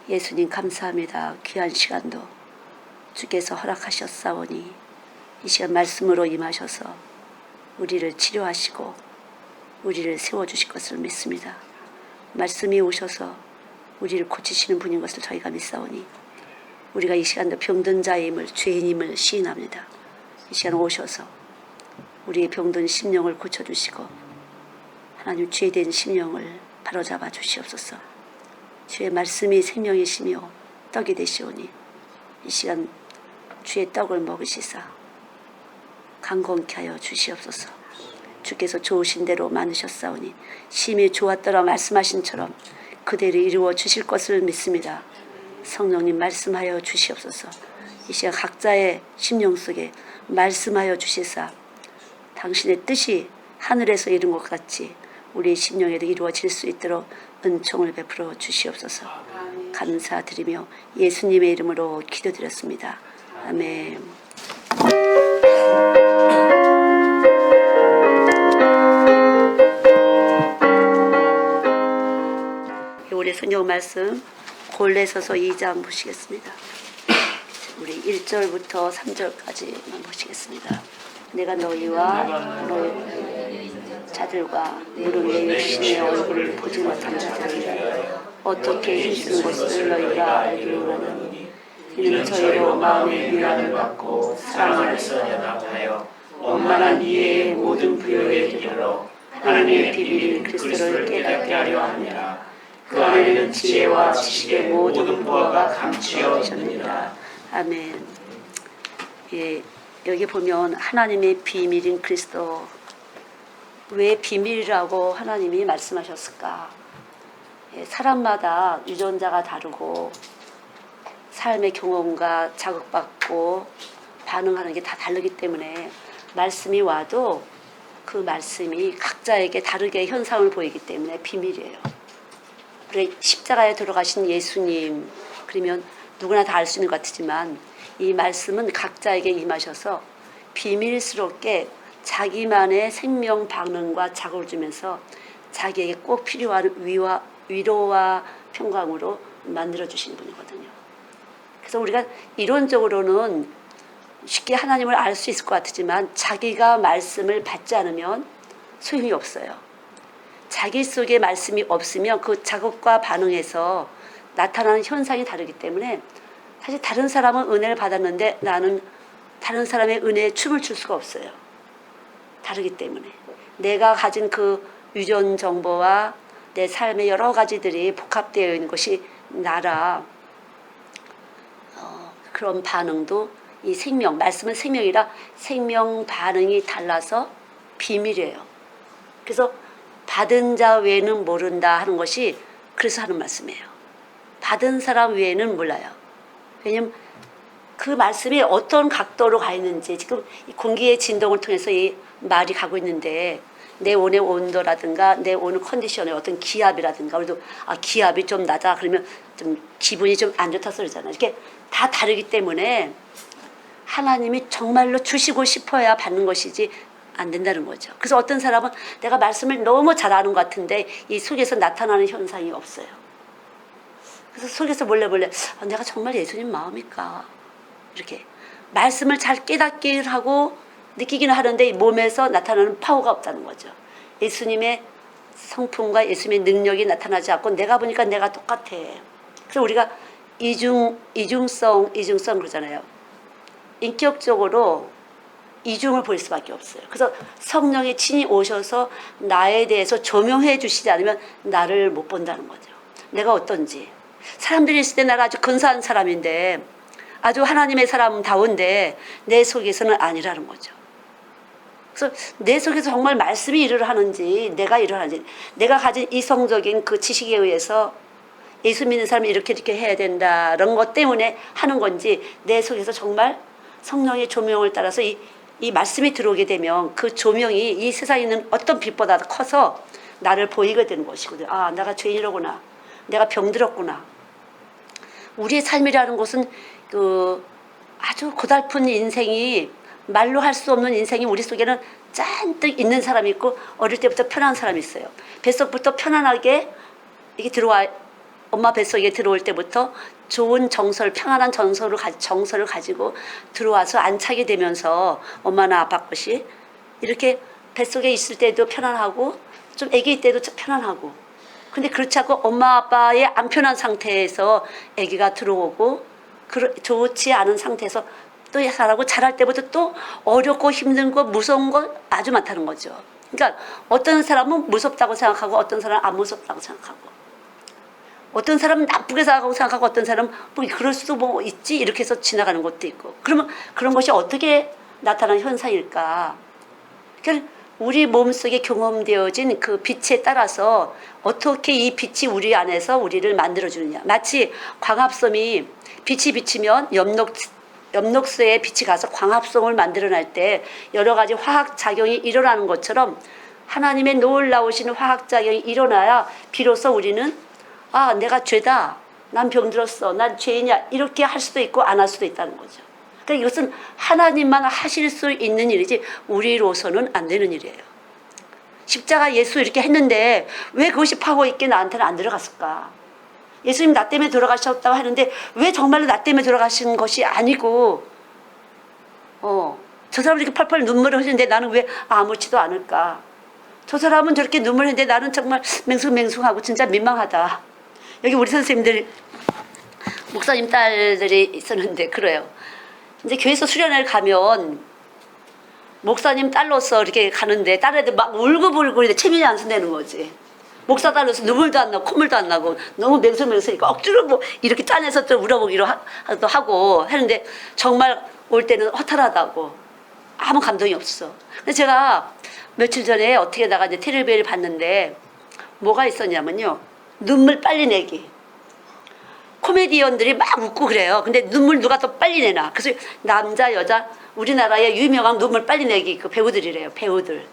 예수님 감사합니다. 귀한 시간도 주께서 허락하셨사오니 이 시간 말씀으로 임하셔서 우리를 치료하시고 우리를 세워주실 것을 믿습니다. 말씀이 오셔서 우리를 고치시는 분인 것을 저희가 믿사오니 우리가 이 시간도 병든 자임을, 죄인임을 시인합니다. 이 시간 오셔서 우리의 병든 심령을 고쳐주시고 하나님 죄된 심령을 바로잡아 주시옵소서. 주의 말씀이 생명이시며 떡이 되시오니 이 시간 주의 떡을 먹으시사 강건케 하여 주시옵소서. 주께서 좋으신 대로 많으셨사오니 심히 좋았더라 말씀하신처럼 그대로 이루어 주실 것을 믿습니다. 성령님 말씀하여 주시옵소서. 이 시간 각자의 심령 속에 말씀하여 주시사 당신의 뜻이 하늘에서 이룬 것 같이 우리의 심령에도 이루어질 수 있도록 은총을 베풀어 주시옵소서. 감사드리며 예수님의 이름으로 기도드렸습니다. 아멘. 우리 성경 말씀 골레서서 2장 보시겠습니다. 우리 1절부터 3절까지만 보시겠습니다. 내가 너희와 너희 자들과 무릎 위에 신의 얼굴을 보지 못한 자들에게 어떻게 힘쓰는 것을 너희가 알기로나니 이는 저희로 마음의 위안을 받고 사랑 안에서 연합하여 원만한 이해의 모든 부여에 이르러 하나님의 비밀인 그리스도를 깨닫게 하려 합니다. 그 안에는 지혜와 지식의 모든 보화가 감추어 있느니라. 아멘. 예, 여기 보면 하나님의 비밀인 그리스도, 왜 비밀이라고 하나님이 말씀하셨을까? 예, 사람마다 유전자가 다르고 삶의 경험과 자극받고 반응하는 게 다 다르기 때문에 말씀이 와도 그 말씀이 각자에게 다르게 현상을 보이기 때문에 비밀이에요. 우리 십자가에 들어가신 예수님, 그러면 누구나 다 알 수 있는 것 같지만 이 말씀은 각자에게 임하셔서 비밀스럽게 자기만의 생명 반응과 자극을 주면서 자기에게 꼭 필요한 위로와 평강으로 만들어주시는 분이거든요. 그래서 우리가 이론적으로는 쉽게 하나님을 알 수 있을 것 같지만 자기가 말씀을 받지 않으면 소용이 없어요. 자기 속에 말씀이 없으면 그 자극과 반응에서 나타나는 현상이 다르기 때문에 사실 다른 사람은 은혜를 받았는데 나는 다른 사람의 은혜에 춤을 출 수가 없어요. 다르기 때문에 내가 가진 그 유전 정보와 내 삶의 여러 가지들이 복합되어 있는 것이 나라 그런 반응도 이 생명, 말씀은 생명이라 생명 반응이 달라서 비밀이에요. 그래서 받은 자 외에는 모른다 하는 것이 그래서 하는 말씀이에요. 받은 사람 외에는 몰라요. 왜냐하면 그 말씀이 어떤 각도로 가 있는지 지금 공기의 진동을 통해서 이 말이 가고 있는데 내 오늘 온도라든가 내 오늘 컨디션의 어떤 기압이라든가 우리도 기압이 좀 낮아 그러면 좀 기분이 좀 안 좋다 소리잖아요. 이렇게 다 다르기 때문에 하나님이 정말로 주시고 싶어야 받는 것이지 안 된다는 거죠. 그래서 어떤 사람은 내가 말씀을 너무 잘 아는 것 같은데 이 속에서 나타나는 현상이 없어요. 그래서 속에서 몰래 내가 정말 예수님 마음일까? 이렇게 말씀을 잘 깨닫기를 하고 느끼기는 하는데 몸에서 나타나는 파워가 없다는 거죠. 예수님의 성품과 예수님의 능력이 나타나지 않고 내가 보니까 내가 똑같아. 그래서 우리가 이중성 그러잖아요. 인격적으로 이중을 보일 수밖에 없어요. 그래서 성령이 친히 오셔서 나에 대해서 조명해 주시지 않으면 나를 못 본다는 거죠. 내가 어떤지. 사람들이 있을 때 나가 아주 근사한 사람인데 아주 하나님의 사람다운데 내 속에서는 아니라는 거죠. 그래서 내 속에서 정말 말씀이 일을 하는지 내가 일을 하는지 내가 가진 이성적인 그 지식에 의해서 예수 믿는 사람이 이렇게 해야 된다 이런 것 때문에 하는 건지 내 속에서 정말 성령의 조명을 따라서 이 말씀이 들어오게 되면 그 조명이 이 세상에 있는 어떤 빛보다 커서 나를 보이게 되는 것이거든요. 아, 내가 죄인이로구나. 내가 병들었구나. 우리의 삶이라는 것은 그 아주 고달픈 인생이 말로 할 수 없는 인생이 우리 속에는 잔뜩 있는 사람이 있고 어릴 때부터 편한 사람이 있어요. 뱃속부터 편안하게 이게 들어와 엄마 뱃속에 들어올 때부터 좋은 정서를, 평안한 정서를 가지고 들어와서 안착이 되면서 엄마나 아빠 것이 이렇게 뱃속에 있을 때도 편안하고 좀 아기일 때도 편안하고, 근데 그렇지 않고 엄마 아빠의 안 편한 상태에서 아기가 들어오고 좋지 않은 상태에서 또 자랄 때부터 또 어렵고 힘든 거 무서운 거 아주 많다는 거죠. 그러니까 어떤 사람은 무섭다고 생각하고 어떤 사람은 안 무섭다고 생각하고, 어떤 사람은 나쁘게 생각하고 어떤 사람은 뭐 그럴 수도 뭐 있지 이렇게 해서 지나가는 것도 있고. 그러면 그런 것이 어떻게 나타나는 현상일까? 그러니까 우리 몸속에 경험되어진 그 빛에 따라서 어떻게 이 빛이 우리 안에서 우리를 만들어주느냐. 마치 광합성이 빛이 비치면 엽록소에 빛이 가서 광합성을 만들어낼 때 여러 가지 화학작용이 일어나는 것처럼 하나님의 놀라우신 화학작용이 일어나야 비로소 우리는 아, 내가 죄다, 난 병들었어, 난 죄이냐 이렇게 할 수도 있고 안 할 수도 있다는 거죠. 그러니까 이것은 하나님만 하실 수 있는 일이지 우리로서는 안 되는 일이에요. 십자가 예수 이렇게 했는데 왜 그것이 파워 있게 나한테는 안 들어갔을까? 예수님 나 때문에 돌아가셨다고 하는데 왜 정말로 나 때문에 돌아가신 것이 아니고 저 사람은 이렇게 펄펄 눈물을 흘리는데 나는 왜 아무렇지도 않을까? 저 사람은 저렇게 눈물을 흘리는데 나는 정말 맹숭맹숭하고 진짜 민망하다. 여기 우리 선생님들 목사님 딸들이 있었는데 그래요. 이제 교회에서 수련회를 가면 목사님 딸로서 이렇게 가는데 다른 애들 막 울고불고 있는데 체면이 안 선대는 거지. 목사 딸로서 눈물도 안 나고 콧물도 안 나고 너무 맹성맹성이니까 억지로 뭐 이렇게 짜내서 또 울어보기로 하고 하는데 정말 올 때는 허탈하다고 아무 감동이 없어. 근데 제가 며칠 전에 어떻게다가 이제 텔레비를 봤는데 뭐가 있었냐면요. 눈물 빨리 내기. 코미디언들이 막 웃고 그래요. 근데 눈물 누가 더 빨리 내나. 그래서 남자 여자 우리나라의 유명한 눈물 빨리 내기 그 배우들이래요. 배우들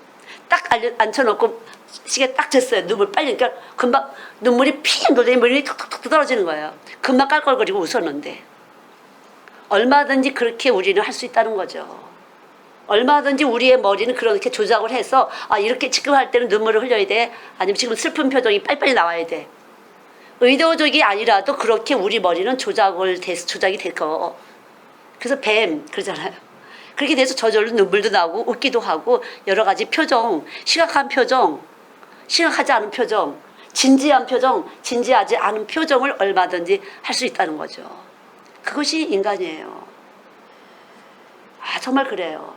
딱 앉혀놓고 시계 딱 쟀어요. 눈물 빨리. 그러니까 금방 눈물이 핑 돌더니 머리에 툭툭툭 떨어지는 거예요. 금방 깔깔거리고 웃었는데 얼마든지 그렇게 우리는 할 수 있다는 거죠. 얼마든지 우리의 머리는 그렇게 조작을 해서 아 이렇게 지금 할 때는 눈물을 흘려야 돼. 아니면 지금 슬픈 표정이 빨리빨리 나와야 돼. 의도적이 아니라도 그렇게 우리 머리는 조작이 될 거. 그래서 뱀 그러잖아요. 그렇게 돼서 저절로 눈물도 나고 웃기도 하고 여러 가지 표정, 심각한 표정, 심각하지 않은 표정, 진지한 표정, 진지하지 않은 표정을 얼마든지 할 수 있다는 거죠. 그것이 인간이에요. 아 정말 그래요.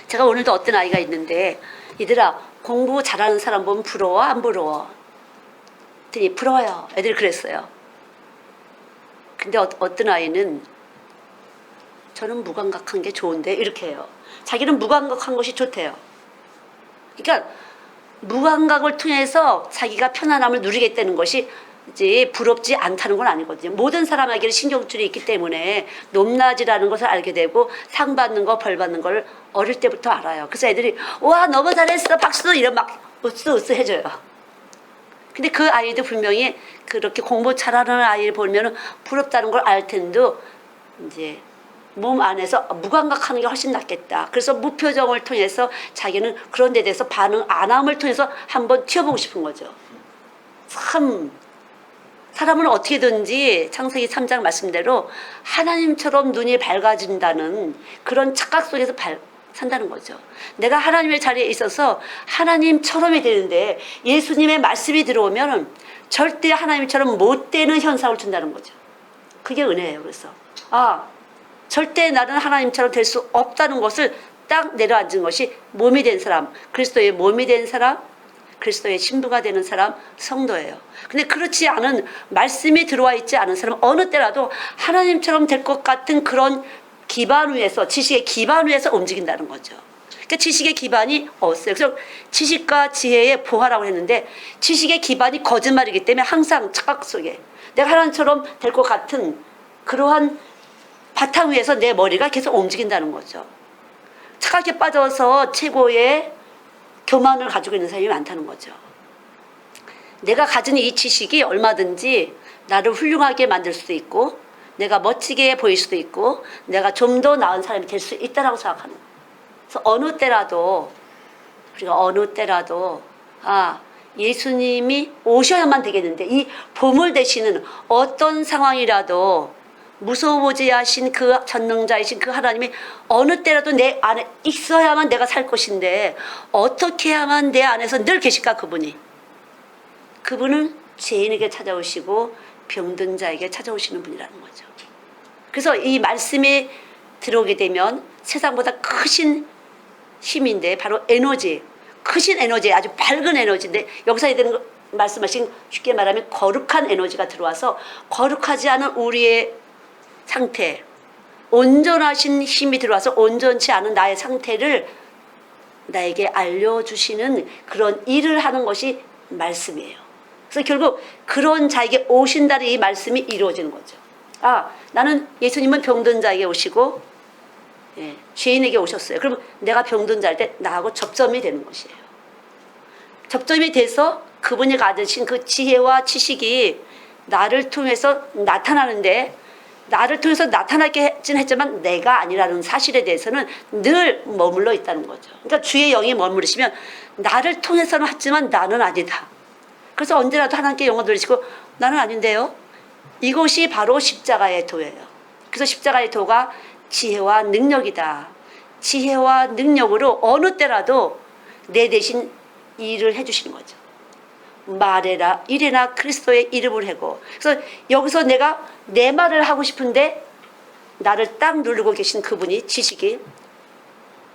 제가 오늘도 어떤 아이가 있는데 얘들아 공부 잘하는 사람 보면 부러워 안 부러워? 그랬더니 부러워요. 애들이 그랬어요. 근데 어떤 아이는 저는 무감각한 게 좋은데 이렇게 해요. 자기는 무감각한 것이 좋대요. 그러니까 무감각을 통해서 자기가 편안함을 누리겠다는 것이 이제 부럽지 않다는 건 아니거든요. 모든 사람에게는 신경줄이 있기 때문에 높낮이라는 것을 알게 되고 상 받는 거, 벌 받는 걸 어릴 때부터 알아요. 그래서 애들이 와 너무 잘했어 박수 이런 막 으쓱으쓱 해줘요. 근데 그 아이도 분명히 그렇게 공부 잘하는 아이를 보면 부럽다는 걸 알 텐데 이제 몸 안에서 무감각하는 게 훨씬 낫겠다. 그래서 무표정을 통해서 자기는 그런 데 대해서 반응 안 함을 통해서 한번 튀어보고 싶은 거죠. 참 사람은 어떻게든지 창세기 3장 말씀대로 하나님처럼 눈이 밝아진다는 그런 착각 속에서 산다는 거죠. 내가 하나님의 자리에 있어서 하나님처럼이 되는데 예수님의 말씀이 들어오면 절대 하나님처럼 못 되는 현상을 준다는 거죠. 그게 은혜예요. 그래서 절대 나는 하나님처럼 될 수 없다는 것을 딱 내려앉은 것이 몸이 된 사람, 그리스도의 몸이 된 사람, 그리스도의 신부가 되는 사람, 성도예요. 근데 그렇지 않은 말씀이 들어와 있지 않은 사람은 어느 때라도 하나님처럼 될 것 같은 그런 기반 위에서, 지식의 기반 위에서 움직인다는 거죠. 그러니까 지식의 기반이 없어요. 그래서 지식과 지혜의 보화라고 했는데 지식의 기반이 거짓말이기 때문에 항상 착각 속에 내가 하나님처럼 될 것 같은 그러한 바탕 위에서 내 머리가 계속 움직인다는 거죠. 착각에 빠져서 최고의 교만을 가지고 있는 사람이 많다는 거죠. 내가 가진 이 지식이 얼마든지 나를 훌륭하게 만들 수도 있고 내가 멋지게 보일 수도 있고 내가 좀 더 나은 사람이 될 수 있다라고 생각하는 거예요. 그래서 어느 때라도 우리가 예수님이 오셔야만 되겠는데 이 보물 되시는 어떤 상황이라도 무서워보지 하신 그 전능자이신 그 하나님이 어느 때라도 내 안에 있어야만 내가 살 것인데 어떻게 하면 내 안에서 늘 계실까 그분이. 그분은 죄인에게 찾아오시고 병든 자에게 찾아오시는 분이라는 거죠. 그래서 이 말씀이 들어오게 되면 세상보다 크신 힘인데 바로 에너지, 크신 에너지, 아주 밝은 에너지인데 여기서 해야 되는 거, 말씀하신 쉽게 말하면 거룩한 에너지가 들어와서 거룩하지 않은 우리의 상태, 온전하신 힘이 들어와서 온전치 않은 나의 상태를 나에게 알려주시는 그런 일을 하는 것이 말씀이에요. 그래서 결국 그런 자에게 오신다는 이 말씀이 이루어지는 거죠. 아, 나는 예수님은 병든 자에게 오시고 죄인에게 오셨어요. 그럼 내가 병든 자일 때 나하고 접점이 되는 것이에요. 접점이 돼서 그분이 가지신 그 지혜와 지식이 나를 통해서 나타나는데 나를 통해서 나타나긴 했지만 내가 아니라는 사실에 대해서는 늘 머물러 있다는 거죠. 그러니까 주의 영이 머무르시면 나를 통해서는 하지만 나는 아니다. 그래서 언제라도 하나님께 영을 돌리시고 나는 아닌데요. 이것이 바로 십자가의 도예요. 그래서 십자가의 도가 지혜와 능력이다. 지혜와 능력으로 어느 때라도 내 대신 일을 해주시는 거죠. 말해라 이래나 그리스도의 이름을 하고. 그래서 여기서 내가 내 말을 하고 싶은데 나를 딱 누르고 계신 그분이 지식이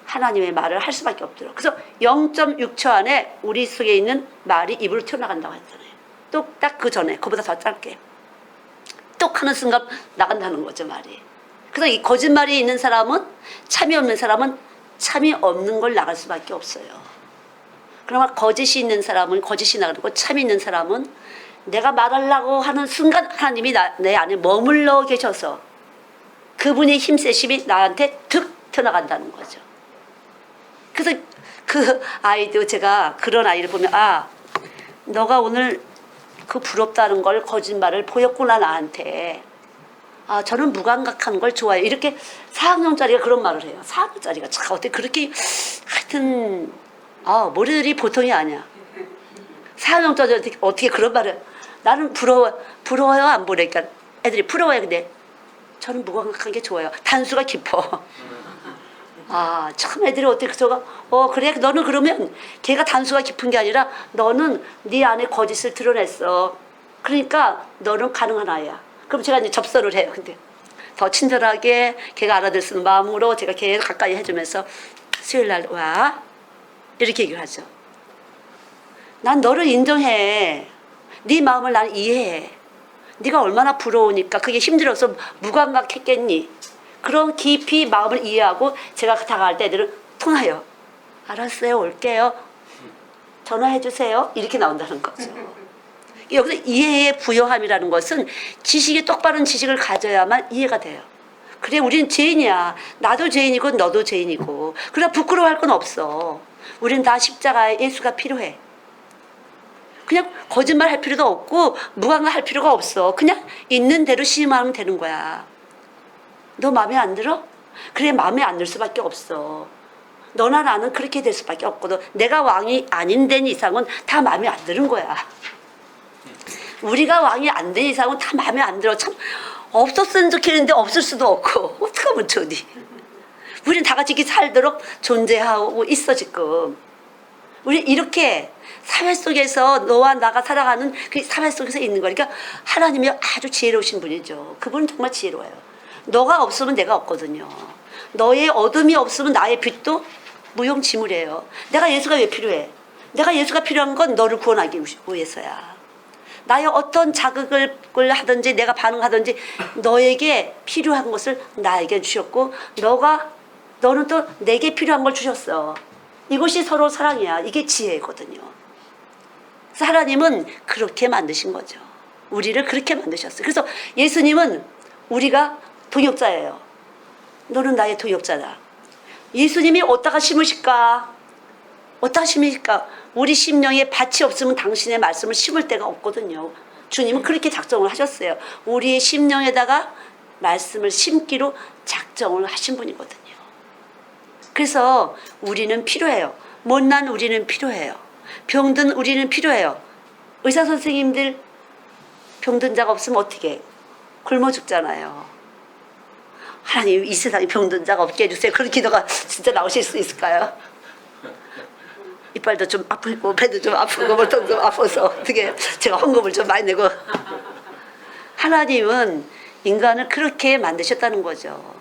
하나님의 말을 할 수밖에 없도록. 그래서 0.6초 안에 우리 속에 있는 말이 입으로 튀어나간다고 했잖아요. 똑딱 그 전에 그보다 더 짧게 똑 하는 순간 나간다는 거죠 말이. 그래서 이 거짓말이 있는 사람은 참이 없는 사람은 참이 없는 걸 나갈 수밖에 없어요. 그러나 거짓이 있는 사람은 거짓이 나가고 참이 있는 사람은 내가 말하려고 하는 순간 하나님이 내 안에 머물러 계셔서 그분의 힘세심이 나한테 득 튀어나간다는 거죠. 그래서 그 아이도 제가 그런 아이를 보면 아 너가 오늘 그 부럽다는 걸 거짓말을 보였구나 나한테. 아 저는 무감각한 걸 좋아해요. 이렇게 4학년짜리가 그런 말을 해요. 4학년짜리가 참 어떻게 그렇게 하여튼 머리들이 보통이 아니야. 4학년짜리 어떻게 그런 말을. 나는 부러워요 안 부러워요. 그러니까 애들이 부러워요. 근데 저는 무감각한 게 좋아요. 단수가 깊어. 아, 참 애들이 어떻게 저가 그래 너는 그러면 걔가 단수가 깊은 게 아니라 너는 네 안에 거짓을 드러냈어. 그러니까 너는 가능한 아이야. 그럼 제가 이제 접선을 해요. 근데 더 친절하게 걔가 알아들 수 있는 마음으로 제가 걔 가까이 해주면서 수요일 날 와 이렇게 얘기를 하죠. 난 너를 인정해. 네 마음을 난 이해해. 네가 얼마나 부러우니까 그게 힘들어서 무감각했겠니. 그런 깊이 마음을 이해하고 제가 다가갈 때 애들은 통화해요. 알았어요 올게요. 전화해 주세요. 이렇게 나온다는 거죠. 여기서 이해의 부요함이라는 것은 지식이 똑바른 지식을 가져야만 이해가 돼요. 그래 우리는 죄인이야. 나도 죄인이고 너도 죄인이고. 그러나 부끄러워할 건 없어. 우리는 다 십자가에 예수가 필요해. 그냥 거짓말 할 필요도 없고 무감각 할 필요가 없어. 그냥 있는 대로 시험하면 되는 거야. 너 마음에 안 들어? 그래 마음에 안 들 수밖에 없어. 너나 나는 그렇게 될 수밖에 없거든. 내가 왕이 아닌 된 이상은 다 마음에 안 드는 거야. 우리가 왕이 안 된 이상은 다 마음에 안 들어. 참 없었으면 좋겠는데 없을 수도 없고 어떡하면 좋니. 우린 다 같이 이렇게 살도록 존재하고 있어 지금. 우리 이렇게 사회 속에서 너와 나가 살아가는 그 사회 속에서 있는 거니까 하나님이 아주 지혜로우신 분이죠. 그분은 정말 지혜로워요. 너가 없으면 내가 없거든요. 너의 어둠이 없으면 나의 빛도 무용지물이에요. 내가 예수가 왜 필요해? 내가 예수가 필요한 건 너를 구원하기 위해서야. 나의 어떤 자극을 하든지 내가 반응하든지 너에게 필요한 것을 나에게 주셨고 너는 또 내게 필요한 걸 주셨어. 이것이 서로 사랑이야. 이게 지혜거든요. 그래서 하나님은 그렇게 만드신 거죠. 우리를 그렇게 만드셨어요. 그래서 예수님은 우리가 동역자예요. 너는 나의 동역자다. 예수님이 어디다가 심으실까? 어디다가 심으실까? 우리 심령에 밭이 없으면 당신의 말씀을 심을 데가 없거든요. 주님은 그렇게 작정을 하셨어요. 우리의 심령에다가 말씀을 심기로 작정을 하신 분이거든요. 그래서 우리는 필요해요. 못난 우리는 필요해요. 병든 우리는 필요해요. 의사 선생님들 병든 자가 없으면 어떻게 해? 굶어 죽잖아요. 하나님 이 세상에 병든 자가 없게 해주세요. 그런 기도가 진짜 나오실 수 있을까요? 이빨도 좀 아프고 배도 좀 아프고 머리도 좀 아파서 어떻게 제가 헌금을 좀 많이 내고. 하나님은 인간을 그렇게 만드셨다는 거죠.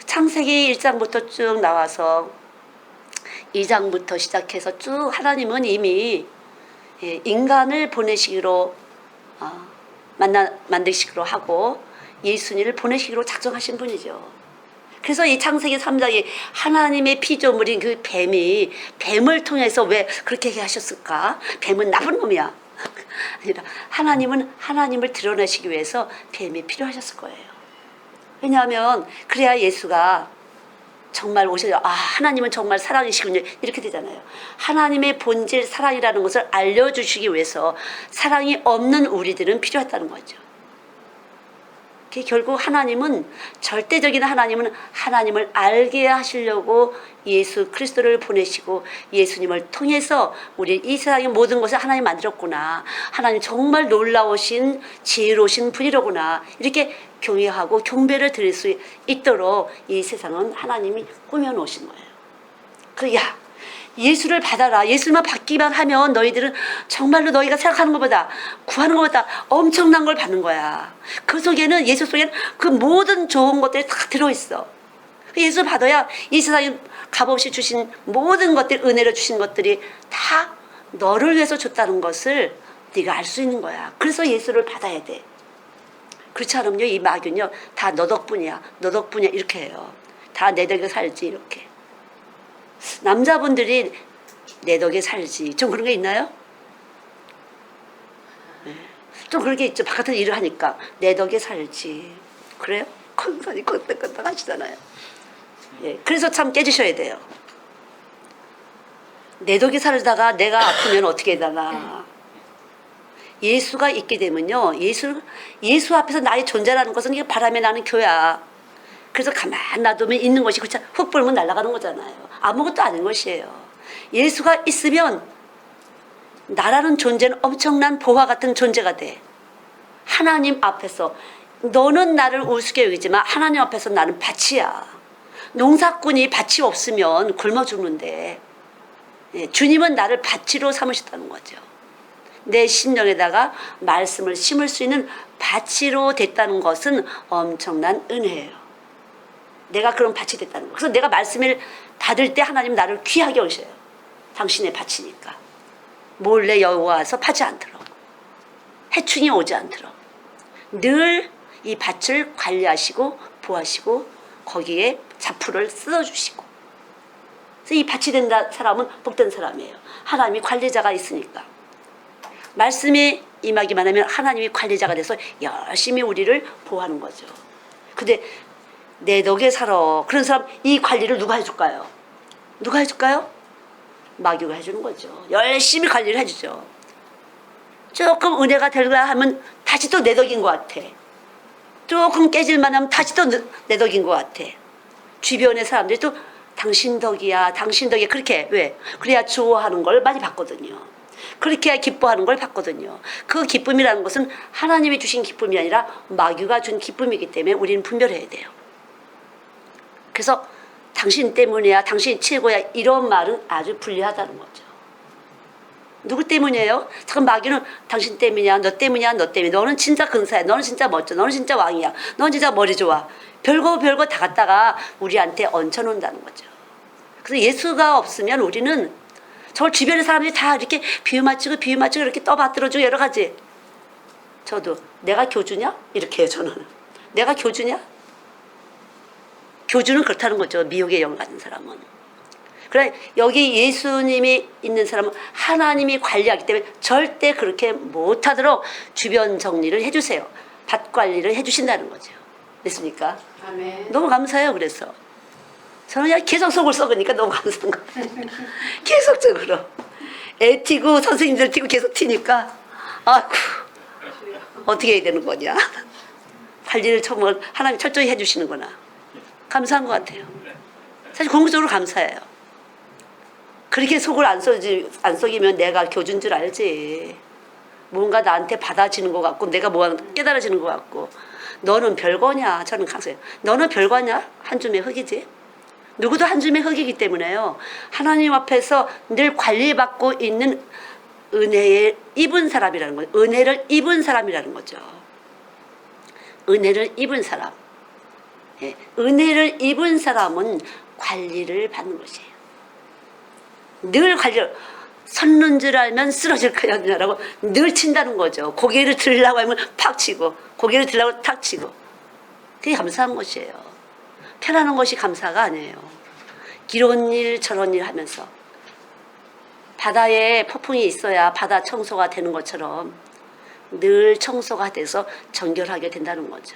창세기 1장부터 쭉 나와서 2장부터 시작해서 쭉 하나님은 이미 인간을 보내시기로 만드시기로 하고 예수님을 보내시기로 작정하신 분이죠. 그래서 이 창세기 3장에 하나님의 피조물인 그 뱀이 뱀을 통해서 왜 그렇게 하셨을까? 뱀은 나쁜 놈이야. 아니라 하나님은 하나님을 드러내시기 위해서 뱀이 필요하셨을 거예요. 왜냐하면 그래야 예수가 정말 오셔서 하나님은 정말 사랑이시군요. 이렇게 되잖아요. 하나님의 본질 사랑이라는 것을 알려주시기 위해서 사랑이 없는 우리들은 필요했다는 거죠. 결국 하나님은 절대적인 하나님은 하나님을 알게 하시려고 예수 그리스도를 보내시고 예수님을 통해서 우리 이 세상의 모든 것을 하나님 만들었구나. 하나님 정말 놀라우신 지혜로우신 분이로구나. 이렇게 경외하고 경배를 드릴 수 있도록 이 세상은 하나님이 꾸며놓으신 거예요. 예수를 받아라. 예수만 받기만 하면 너희들은 정말로 너희가 생각하는 것보다 구하는 것보다 엄청난 걸 받는 거야. 그 속에는 예수 속에는 그 모든 좋은 것들이 다 들어있어. 예수 받아야 이 세상에 값없이 주신 모든 것들, 은혜로 주신 것들이 다 너를 위해서 줬다는 것을 네가 알 수 있는 거야. 그래서 예수를 받아야 돼. 그렇지 않으면요, 이 마귀는요, 다 너 덕분이야, 너 덕분이야 이렇게 해요. 다 내 덕에 살지 이렇게. 남자분들이 내 덕에 살지 좀 그런 게 있나요? 네. 좀 그런 게 있죠. 바깥에서 일을 하니까 내 덕에 살지. 그래요? 건덕건덕 하시잖아요. 예. 그래서 참 깨주셔야 돼요. 내 덕에 살다가 내가 아프면 어떻게 되나. 예수가 있게 되면요, 예수 앞에서 나의 존재라는 것은 이게 바람에 나는 교야. 그래서 가만 놔두면 있는 것이 그렇지 흙 불면 날아가는 거잖아요. 아무것도 아닌 것이에요. 예수가 있으면 나라는 존재는 엄청난 보화 같은 존재가 돼. 하나님 앞에서 너는 나를 우습게 여기지만 하나님 앞에서 나는 밭이야. 농사꾼이 밭이 없으면 굶어 죽는데 주님은 나를 밭으로 삼으셨다는 거죠. 내 심령에다가 말씀을 심을 수 있는 밭으로 됐다는 것은 엄청난 은혜예요. 내가 그런 밭이 됐다는 거. 그래서 내가 말씀을 받을 때 하나님 나를 귀하게 여기셔요. 당신의 밭이니까. 몰래 여와서 파지 않도록. 해충이 오지 않도록. 늘 이 밭을 관리하시고 보하시고 거기에 잡풀을 쓸어주시고. 그래서 이 밭이 된 사람은 복된 사람이에요. 하나님이 관리자가 있으니까. 말씀이 임하기만 하면 하나님이 관리자가 돼서 열심히 우리를 보호하는 거죠. 근데 내 덕에 살아. 그런 사람 이 관리를 누가 해줄까요? 누가 해줄까요? 마귀가 해주는 거죠. 열심히 관리를 해주죠. 조금 은혜가 되려고 하면 다시 또 내 덕인 것 같아. 조금 깨질만 하면 다시 또 내 덕인 것 같아. 주변의 사람들이 또 당신 덕이야, 당신 덕이야. 그렇게 왜? 그래야 좋아하는 걸 많이 받거든요. 그렇게 해야 기뻐하는 걸 받거든요. 그 기쁨이라는 것은 하나님이 주신 기쁨이 아니라 마귀가 준 기쁨이기 때문에 우리는 분별해야 돼요. 그래서 당신 때문이야, 당신 최고야 이런 말은 아주 불리하다는 거죠. 누구 때문이에요? 잠깐 마귀는 당신 때문이야, 너 때문이야, 너 때문에. 너는 진짜 근사해, 너는 진짜 멋져, 너는 진짜 왕이야, 너는 진짜 머리 좋아. 별거 다 갖다가 우리한테 얹혀놓는다는 거죠. 그래서 예수가 없으면 우리는 저 주변의 사람들이 다 이렇게 비유 맞추고 이렇게 떠받들어주고 여러 가지. 저도 내가 교주냐? 이렇게 해요. 저는 내가 교주냐? 교주는 그렇다는 거죠. 미혹의 영 가진 사람은. 그래 여기 예수님이 있는 사람은 하나님이 관리하기 때문에 절대 그렇게 못하도록 주변 정리를 해주세요. 밭 관리를 해주신다는 거죠. 됐습니까? 아멘. 너무 감사해요. 그래서 저는 그냥 계속 속을 썩으니까 너무 감사한 거예요. 계속적으로 애 튀고 선생님들 튀고 계속 튀니까 아이고 어떻게 해야 되는 거냐. 관리를 정말 하나님 철저히 해주시는구나. 감사한 것 같아요. 사실 궁극적으로 감사해요. 그렇게 속을 안 속이면 내가 교주인 줄 알지. 뭔가 나한테 받아지는 것 같고 내가 뭐 깨달아지는 것 같고 너는 별거냐. 저는 강세요. 너는 별거냐. 한 줌의 흙이지. 누구도 한 줌의 흙이기 때문에요. 하나님 앞에서 늘 관리받고 있는 은혜에 입은 사람이라는 거죠. 은혜를 입은 사람이라는 거죠. 은혜를 입은 사람. 예, 은혜를 입은 사람은 관리를 받는 것이에요. 늘 관리를 섰는 줄 알면 쓰러질 거냐라고 늘 친다는 거죠. 고개를 들으려고 하면 팍 치고 고개를 들으려고 탁 치고. 그게 감사한 것이에요. 편안한 것이 감사가 아니에요. 이런 일 저런 일 하면서 바다에 폭풍이 있어야 바다 청소가 되는 것처럼 늘 청소가 돼서 정결하게 된다는 거죠.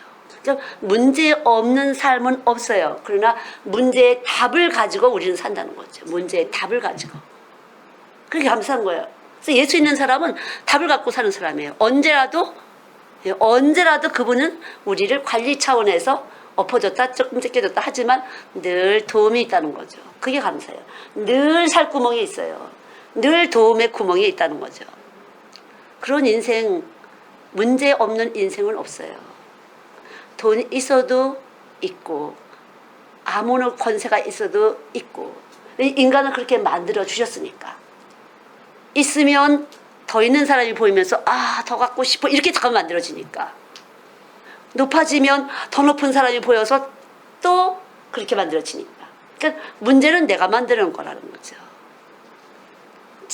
문제 없는 삶은 없어요. 그러나 문제의 답을 가지고 우리는 산다는 거죠. 문제의 답을 가지고. 그렇게 감사한 거예요. 그래서 예수 있는 사람은 답을 갖고 사는 사람이에요. 언제라도 그분은 우리를 관리 차원에서 엎어졌다 조금 찢겨졌다 하지만 늘 도움이 있다는 거죠. 그게 감사해요. 늘 살구멍이 있어요. 늘 도움의 구멍이 있다는 거죠. 그런 인생, 문제 없는 인생은 없어요. 돈 있어도 있고 아무런 권세가 있어도 있고 인간은 그렇게 만들어 주셨으니까 있으면 더 있는 사람이 보이면서 더 갖고 싶어 이렇게 자꾸 만들어지니까 높아지면 더 높은 사람이 보여서 또 그렇게 만들어지니까 그러니까 문제는 내가 만드는 거라는 거죠.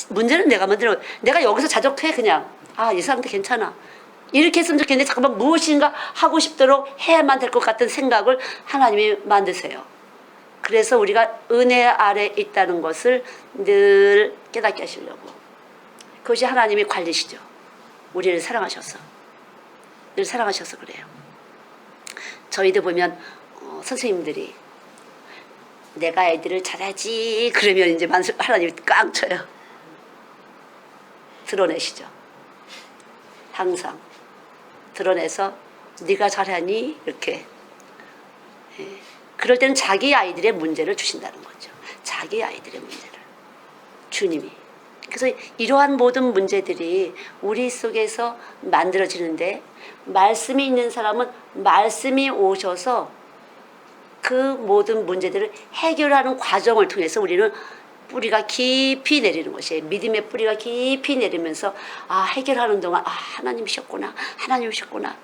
문제는 내가 만드는 거. 내가 여기서 자족해 그냥 이 사람도 괜찮아 이렇게 했으면 좋겠는데 잠깐만 무엇인가 하고 싶도록 해야만 될 것 같은 생각을 하나님이 만드세요. 그래서 우리가 은혜 아래 있다는 것을 늘 깨닫게 하시려고. 그것이 하나님의 관리시죠. 우리를 사랑하셔서. 늘 사랑하셔서 그래요. 저희도 보면 선생님들이 내가 애들을 잘하지 그러면 이제 하나님이 깡 쳐요. 드러내시죠. 항상. 드러내서 네가 잘하니 이렇게 그럴 때는 자기 아이들의 문제를 주신다는 거죠. 자기 아이들의 문제를 주님이. 그래서 이러한 모든 문제들이 우리 속에서 만들어지는데 말씀이 있는 사람은 말씀이 오셔서 그 모든 문제들을 해결하는 과정을 통해서 우리는 뿌리가 깊이 내리는 것이에요. 믿음의 뿌리가 깊이 내리면서 해결하는 동안 하나님이셨구나. 하나님이셨구나.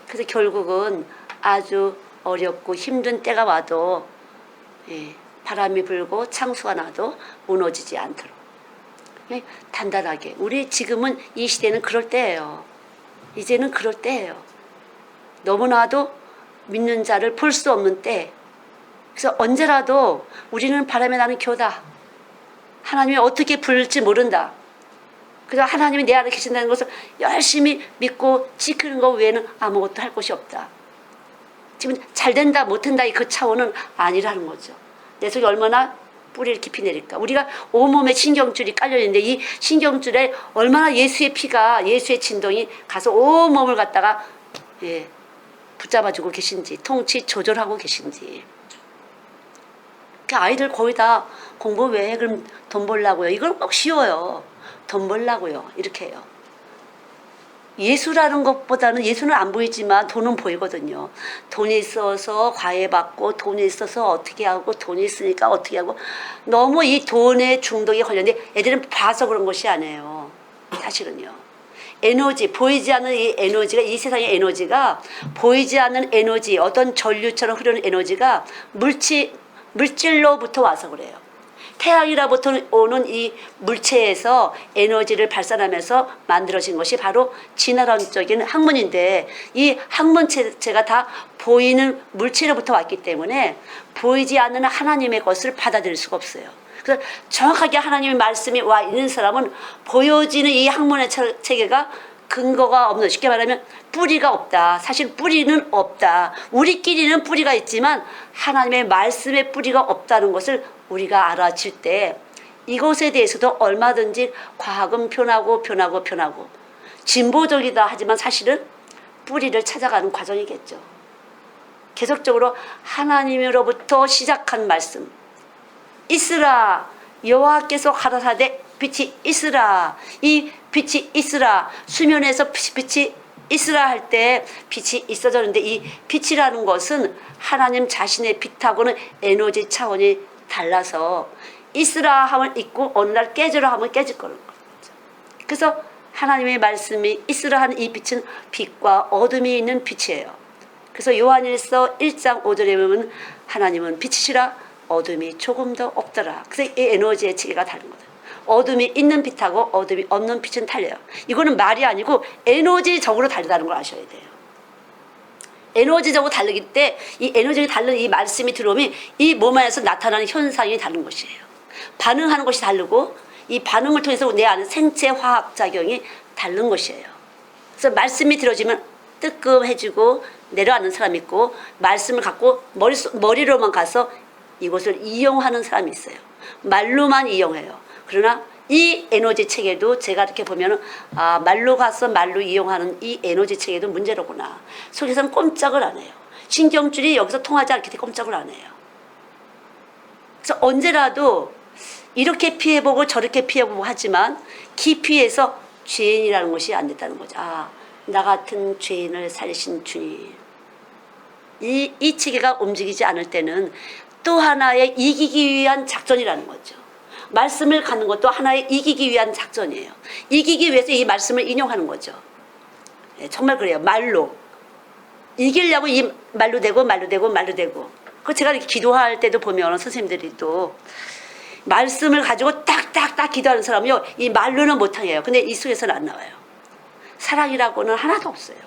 그래서 결국은 아주 어렵고 힘든 때가 와도 바람이 불고 창수가 나도 무너지지 않도록 단단하게. 우리 지금은 이 시대는 그럴 때예요. 이제는 그럴 때예요. 너무나도 믿는 자를 볼 수 없는 때. 그래서 언제라도 우리는 바람에 나는 겨다. 하나님이 어떻게 부를지 모른다. 그래서 하나님이 내 안에 계신다는 것을 열심히 믿고 지키는 것 외에는 아무것도 할 것이 없다. 지금 잘 된다 못 된다 그 차원은 아니라는 거죠. 내 속에 얼마나 뿌리를 깊이 내릴까. 우리가 온몸에 신경줄이 깔려있는데 이 신경줄에 얼마나 예수의 피가 예수의 진동이 가서 온몸을 갖다가 붙잡아주고 계신지 통치 조절하고 계신지. 아이들 거의 다 공부 왜 그럼 돈 벌라고요. 이건 꼭 쉬워요. 돈 벌라고요. 이렇게 해요. 예수라는 것보다는 예수는 안 보이지만 돈은 보이거든요. 돈이 있어서 과외받고 돈이 있어서 어떻게 하고 돈이 있으니까 어떻게 하고 너무 이 돈의 중독에 걸렸는데 애들은 봐서 그런 것이 아니에요. 사실은요. 에너지, 보이지 않는 이 에너지가 이 세상의 에너지가 보이지 않는 에너지 어떤 전류처럼 흐르는 에너지가 물질로부터 와서 그래요. 태양이로부터 오는 이 물체에서 에너지를 발산하면서 만들어진 것이 바로 진화론적인 학문인데 이 학문체가 다 보이는 물체로부터 왔기 때문에 보이지 않는 하나님의 것을 받아들일 수가 없어요. 그래서 정확하게 하나님의 말씀이 와 있는 사람은 보여지는 이 학문의 체계가 근거가 없는, 쉽게 말하면 뿌리가 없다. 사실 뿌리는 없다. 우리끼리는 뿌리가 있지만 하나님의 말씀의 뿌리가 없다는 것을 우리가 알아질 때 이것에 대해서도 얼마든지 과학은 변하고 진보적이다 하지만 사실은 뿌리를 찾아가는 과정이겠죠. 계속적으로 하나님으로부터 시작한 말씀 있으라 여호와께서 가라사대 빛이 있으라. 이 빛이 있으라. 수면에서 빛이 있으라 할 때 빛이 있어졌는데, 이 빛이라는 것은 하나님 자신의 빛하고는 에너지 차원이 달라서 있으라 하면 있고 어느 날 깨져라 하면 깨질 거는 거죠. 그래서 하나님의 말씀이 있으라 하는 이 빛은 빛과 어둠이 있는 빛이에요. 그래서 요한일서 1장 5절에 보면 하나님은 빛이시라 어둠이 조금 더 없더라. 그래서 이 에너지의 체계가 다른 거죠. 어둠이 있는 빛하고 어둠이 없는 빛은 달라요. 이거는 말이 아니고 에너지적으로 다르다는 걸 아셔야 돼요. 에너지적으로 다르기 때 이 에너지가 다른 이 말씀이 들어오면 이 몸 안에서 나타나는 현상이 다른 것이에요. 반응하는 것이 다르고 이 반응을 통해서 내 안에 생체 화학 작용이 다른 것이에요. 그래서 말씀이 들어지면 뜨끔해지고 내려앉는 사람이 있고, 말씀을 갖고 머리로만 가서 이것을 이용하는 사람이 있어요. 말로만 이용해요. 그러나 이 에너지 체계도 제가 이렇게 보면은 말로 가서 말로 이용하는 이 에너지 체계도 문제로구나. 속에서는 꼼짝을 안 해요. 신경줄이 여기서 통하지 않기 때문에 꼼짝을 안 해요. 그래서 언제라도 이렇게 피해보고 저렇게 피해보고 하지만 깊이에서 죄인이라는 것이 안 됐다는 거죠. 나 같은 죄인을 살리신 주님. 이 체계가 움직이지 않을 때는 또 하나의 이기기 위한 작전이라는 거죠. 말씀을 갖는 것도 하나의 이기기 위한 작전이에요. 이기기 위해서 이 말씀을 인용하는 거죠. 네, 정말 그래요. 말로. 이기려고 이 말로 되고 말로 되고 말로 되고. 그 제가 이렇게 기도할 때도 보면 선생님들이 또 말씀을 가지고 딱딱딱 기도하는 사람은요, 이 말로는 못하게요. 근데 이 속에서는 안 나와요. 사랑이라고는 하나도 없어요.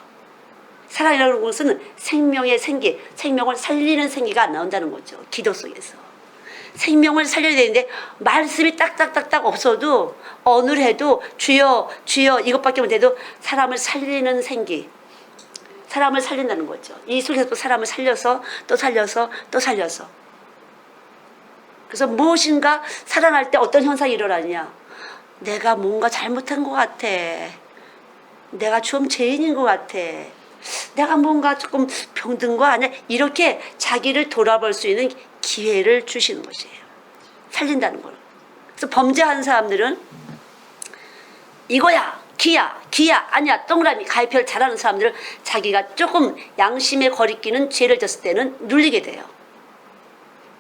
사랑이라는 것은 생명의 생기, 생명을 살리는 생기가 안 나온다는 거죠. 기도 속에서. 생명을 살려야 되는데 말씀이 딱딱딱딱 없어도 어느해도 주여 주여 이것밖에 못해도 사람을 살리는 생기, 사람을 살린다는 거죠. 이 속에서 또 사람을 살려서 또 살려서 또 살려서. 그래서 무엇인가 사랑할 때 어떤 현상이 일어나냐. 내가 뭔가 잘못한 것 같아. 내가 좀 죄인인 것 같아. 내가 뭔가 조금 병든 거 아니야. 이렇게 자기를 돌아볼 수 있는 기회를 주시는 것이에요. 살린다는 거는. 그래서 범죄한 사람들은 이거야, 기야, 아니야, 동그라미, 가위표를 잘하는 사람들은 자기가 조금 양심에 거리끼는 죄를 졌을 때는 눌리게 돼요.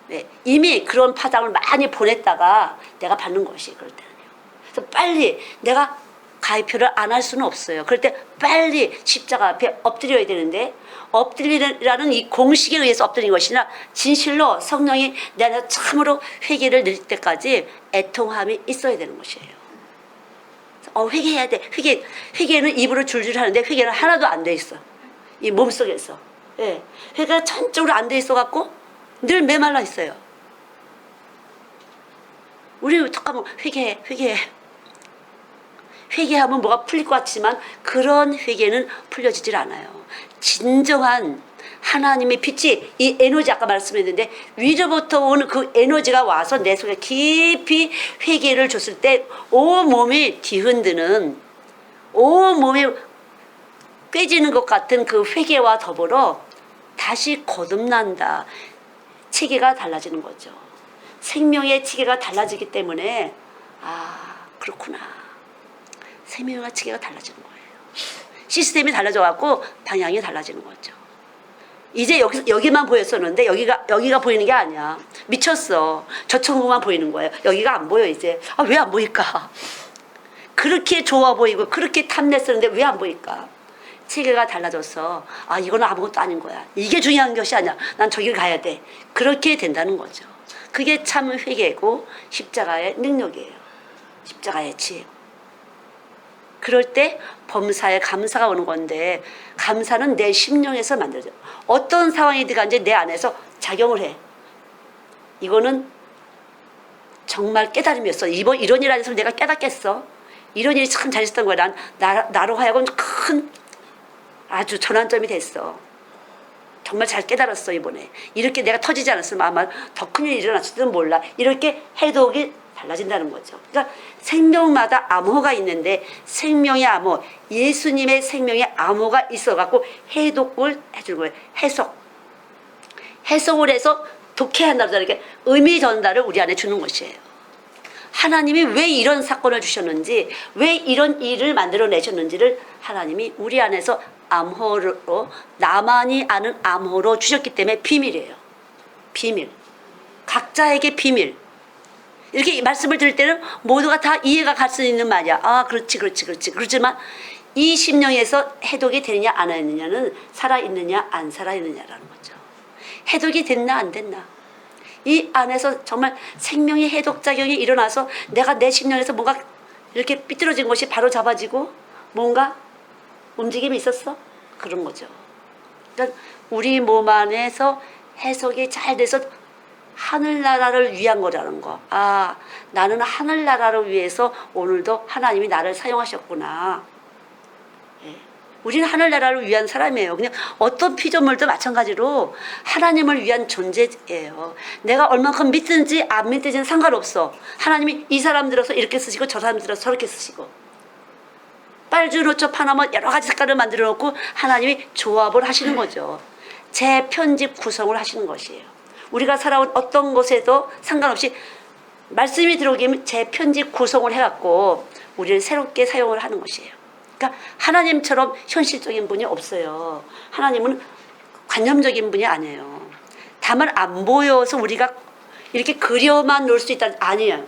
네, 이미 그런 파장을 많이 보냈다가 내가 받는 것이 그럴 때는요. 그래서 빨리 내가 가위표를 안 할 수는 없어요. 그럴 때 빨리 십자가 앞에 엎드려야 되는데, 엎드리라는 이 공식에 의해서 엎드리는 것이 아니라 진실로 성령이 내 안에서 참으로 회개를 늘 때까지 애통함이 있어야 되는 것이에요. 회개해야 돼. 회개는 입으로 줄줄 하는데 회개는 하나도 안 돼 있어. 이 몸속에서. 예. 회개가 전적으로 안 돼 있어 갖고 늘 메말라 있어요. 우리 어떡하면 회개하면 뭐가 풀릴 것 같지만 그런 회개는 풀려지질 않아요. 진정한 하나님의 빛이, 이 에너지 아까 말씀했는데 위로부터 오는 그 에너지가 와서 내 속에 깊이 회개를 줬을 때 온 몸이 뒤흔드는, 온 몸이 꿰지는 것 같은 그 회개와 더불어 다시 거듭난다. 체계가 달라지는 거죠. 생명의 체계가 달라지기 때문에 그렇구나. 생명의 체계가 달라지는 거예요. 시스템이 달라져갖고 방향이 달라지는 거죠. 이제 여기만 보였었는데 여기가 보이는 게 아니야. 미쳤어. 저 천국만 보이는 거예요. 여기가 안 보여 이제. 왜 안 보일까? 그렇게 좋아 보이고 그렇게 탐냈었는데 왜 안 보일까? 체계가 달라져서 이거는 아무것도 아닌 거야. 이게 중요한 것이 아니야. 난 저길 가야 돼. 그렇게 된다는 거죠. 그게 참 회개고 십자가의 능력이에요. 십자가의 지혜. 그럴 때 범사에 감사가 오는 건데, 감사는 내 심령에서 만들어져요. 어떤 상황이 들어간지 내 안에서 작용을 해. 이거는 정말 깨달음이었어. 이런 일 안에서 내가 깨닫겠어. 이런 일이 참 잘했던 거야. 나로 하여금 큰 아주 전환점이 됐어. 정말 잘 깨달았어 이번에. 이렇게 내가 터지지 않았으면 아마 더 큰 일이 일어났을지도 몰라. 이렇게 해독이 달라진다는 거죠. 그러니까 생명마다 암호가 있는데, 생명의 암호, 예수님의 생명의 암호가 있어갖고 해독을 해주는 거예요. 해석을 해서 독해한다고 이렇게 의미 전달을 우리 안에 주는 것이에요. 하나님이 왜 이런 사건을 주셨는지, 왜 이런 일을 만들어내셨는지를 하나님이 우리 안에서 암호로, 나만이 아는 암호로 주셨기 때문에 비밀이에요. 비밀. 각자에게 비밀. 이렇게 말씀을 들을 때는 모두가 다 이해가 갈 수 있는 말이야. 아, 그렇지. 그렇지만 이 심령에서 해독이 되느냐 안 되느냐는 살아있느냐 안 살아있느냐라는 거죠. 해독이 됐나 안 됐나. 이 안에서 정말 생명의 해독작용이 일어나서 내가 내 심령에서 뭔가 이렇게 삐뚤어진 것이 바로 잡아지고 뭔가 움직임이 있었어? 그런 거죠. 그러니까 우리 몸 안에서 해석이 잘 돼서 하늘나라를 위한 거라는 거. 아, 나는 하늘나라를 위해서 오늘도 하나님이 나를 사용하셨구나. 예. 우리는 하늘나라를 위한 사람이에요. 그냥 어떤 피조물도 마찬가지로 하나님을 위한 존재예요. 내가 얼만큼 믿든지 안 믿든지는 상관없어. 하나님이 이 사람 들어서 이렇게 쓰시고 저 사람 들어서 저렇게 쓰시고. 빨주노초 파나마 여러 가지 색깔을 만들어 놓고 하나님이 조합을 하시는 거죠. 재편집 구성을 하시는 것이에요. 우리가 살아온 어떤 곳에도 상관없이 말씀이 들어오면 재편집 구성을 해갖고 우리를 새롭게 사용을 하는 것이에요. 그러니까 하나님처럼 현실적인 분이 없어요. 하나님은 관념적인 분이 아니에요. 다만 안 보여서 우리가 이렇게 그려만 놓을 수 있다. 아니에요.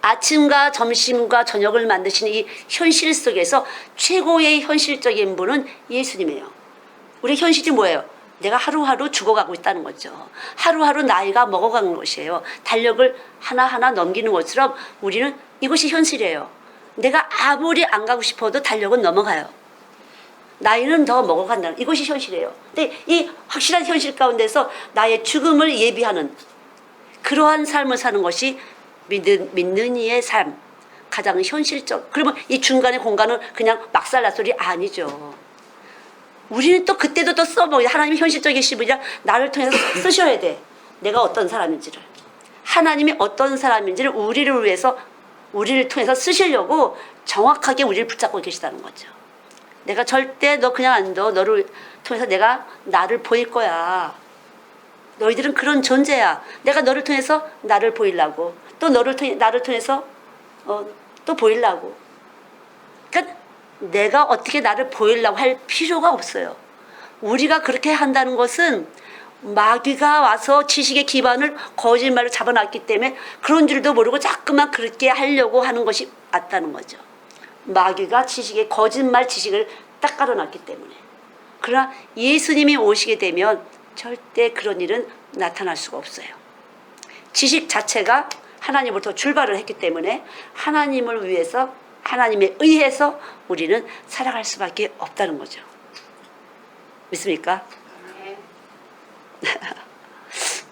아침과 점심과 저녁을 만드시는 이 현실 속에서 최고의 현실적인 분은 예수님이에요. 우리 현실이 뭐예요? 내가 하루하루 죽어가고 있다는 거죠. 하루하루 나이가 먹어가는 것이에요. 달력을 하나하나 넘기는 것처럼 우리는 이것이 현실이에요. 내가 아무리 안 가고 싶어도 달력은 넘어가요. 나이는 더 먹어간다는 이것이 현실이에요. 근데 이 확실한 현실 가운데서 나의 죽음을 예비하는 그러한 삶을 사는 것이 믿는 이의 삶. 가장 현실적. 그러면 이 중간의 공간은 그냥 막살나소리 아니죠. 우리는 또 그때도 또 써먹어요. 하나님이 현실적이신 분이라 나를 통해서 쓰셔야 돼. 내가 어떤 사람인지를. 하나님이 어떤 사람인지를 우리를 위해서 우리를 통해서 쓰시려고 정확하게 우리를 붙잡고 계시다는 거죠. 내가 절대 너 그냥 안 둬. 너를 통해서 내가 나를 보일 거야. 너희들은 그런 존재야. 내가 너를 통해서 나를 보이려고. 또 나를 통해서 또 보이려고. 그러니까 내가 어떻게 나를 보이려고 할 필요가 없어요. 우리가 그렇게 한다는 것은 마귀가 와서 지식의 기반을 거짓말로 잡아놨기 때문에 그런 줄도 모르고 자꾸만 그렇게 하려고 하는 것이 맞다는 거죠. 마귀가 거짓말 지식을 딱 깔아놨기 때문에. 그러나 예수님이 오시게 되면 절대 그런 일은 나타날 수가 없어요. 지식 자체가 하나님으로부터 출발을 했기 때문에 하나님을 위해서 하나님에 의해서 우리는 살아갈 수밖에 없다는 거죠. 믿습니까?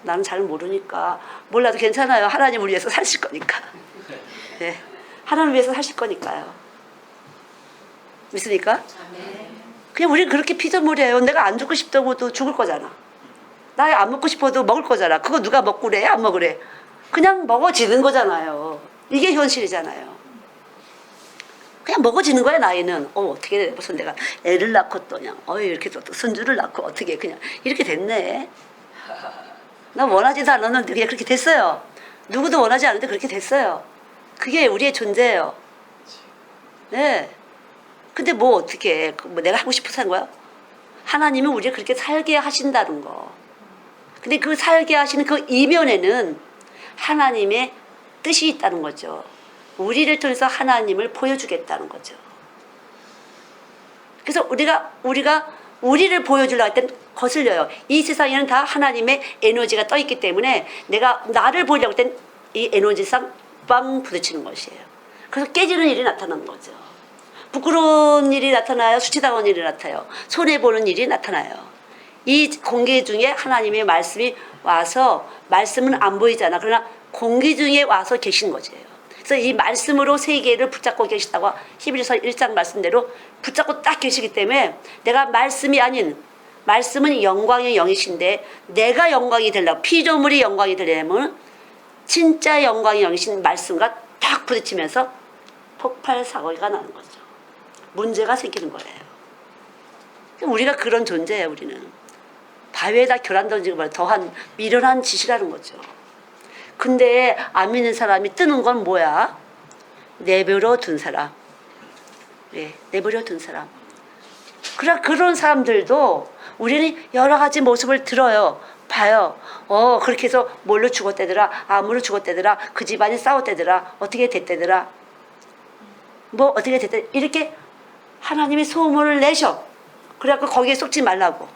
나는 잘 모르니까 몰라도 괜찮아요. 하나님을 위해서 사실 거니까. 네. 하나님을 위해서 사실 거니까요. 믿습니까? 그냥 우리는 그렇게 피조물이에요. 내가 안 죽고 싶다고도 죽을 거잖아. 나 안 먹고 싶어도 먹을 거잖아. 그거 누가 먹고 그래? 안 먹으래? 그냥 먹어지는 거잖아요. 이게 현실이잖아요. 그냥 먹어지는 거야. 나이는 어떻게 무슨 내가 애를 낳고 또 그냥 이렇게 또 손주를 낳고 어떻게 그냥 이렇게 됐네. 나 원하지도 않았는데 그냥 그렇게 됐어요. 누구도 원하지 않는데 그렇게 됐어요. 그게 우리의 존재예요. 네. 근데 뭐 어떻게 뭐 내가 하고 싶어서 한 거야? 하나님은 우리를 그렇게 살게 하신다는 거. 근데 그 살게 하시는 그 이면에는 하나님의 뜻이 있다는 거죠. 우리를 통해서 하나님을 보여주겠다는 거죠. 그래서 우리가 우리를 보여주려고 할 땐 거슬려요. 이 세상에는 다 하나님의 에너지가 떠 있기 때문에 내가 나를 보이려고 할 땐 이 에너지상 빵 부딪히는 것이에요. 그래서 깨지는 일이 나타나는 거죠. 부끄러운 일이 나타나요. 수치당한 일이 나타나요. 손해보는 일이 나타나요. 이 공기 중에 하나님의 말씀이 와서 말씀은 안 보이잖아. 그러나 공기 중에 와서 계신 거죠. 그래서 이 말씀으로 세계를 붙잡고 계시다고 히브리서 1장 말씀대로 붙잡고 딱 계시기 때문에 내가 말씀이 아닌 말씀은 영광의 영이신데 내가 영광이 되려고 피조물이 영광이 되려면 진짜 영광의 영이신 말씀과 딱 부딪히면서 폭발 사고가 나는 거죠. 문제가 생기는 거예요. 우리가 그런 존재예요. 우리는 바위에다 계란 던지고 더한 미련한 짓이라는 거죠. 근데 안 믿는 사람이 뜨는 건 뭐야? 내버려 둔 사람. 예, 내버려 둔 사람. 그런 사람들도 우리는 여러 가지 모습을 들어요. 봐요. 그렇게 해서 뭘로 죽었대더라. 암으로 죽었대더라. 그 집안이 싸웠대더라. 어떻게 됐대더라. 뭐 어떻게 됐대. 이렇게 하나님이 소문을 내셔. 그래갖고 거기에 속지 말라고.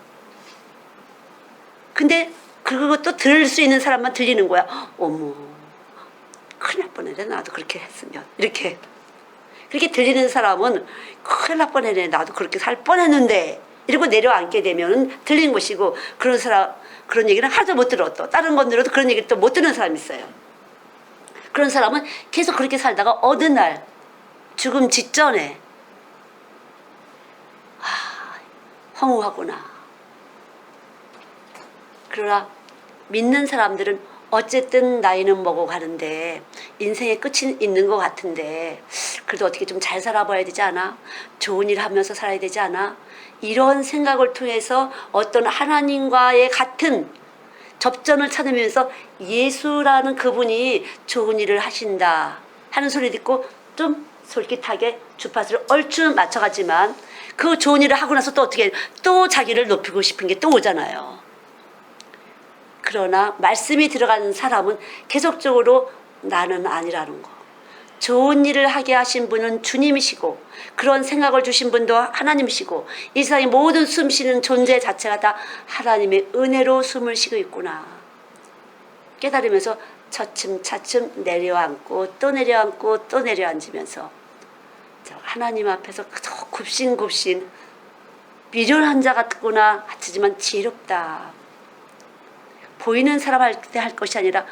근데 그것도 들을 수 있는 사람만 들리는 거야. 어머, 큰일 날 뻔했네. 나도 그렇게 했으면. 이렇게. 그렇게 들리는 사람은 큰일 날 뻔했네. 나도 그렇게 살 뻔했는데. 이러고 내려앉게 되면 들리는 것이고, 그런 사람, 그런 얘기는 하나도 못 들어. 또 다른 건 들어도 그런 얘기를 또 못 듣는 사람이 있어요. 그런 사람은 계속 그렇게 살다가 어느 날 죽음 직전에 허무하구나. 그러나 믿는 사람들은 어쨌든 나이는 먹어가는데 인생의 끝이 있는 것 같은데 그래도 어떻게 좀 잘 살아봐야 되지 않아? 좋은 일 하면서 살아야 되지 않아? 이런 생각을 통해서 어떤 하나님과의 같은 접전을 찾으면서 예수라는 그분이 좋은 일을 하신다 하는 소리 듣고 좀 솔깃하게 주파수를 얼추 맞춰가지만 그 좋은 일을 하고 나서 또 어떻게 또 자기를 높이고 싶은 게 또 오잖아요. 그러나 말씀이 들어가는 사람은 계속적으로 나는 아니라는 거. 좋은 일을 하게 하신 분은 주님이시고 그런 생각을 주신 분도 하나님이시고 이 세상의 모든 숨 쉬는 존재 자체가 다 하나님의 은혜로 숨을 쉬고 있구나. 깨달으면서 차츰차츰 내려앉고 또 내려앉고 또 내려앉으면서 하나님 앞에서 굽신굽신 미련한 자 같구나 하지만 지혜롭다. 보이는 사람 할 때 할 것이 아니라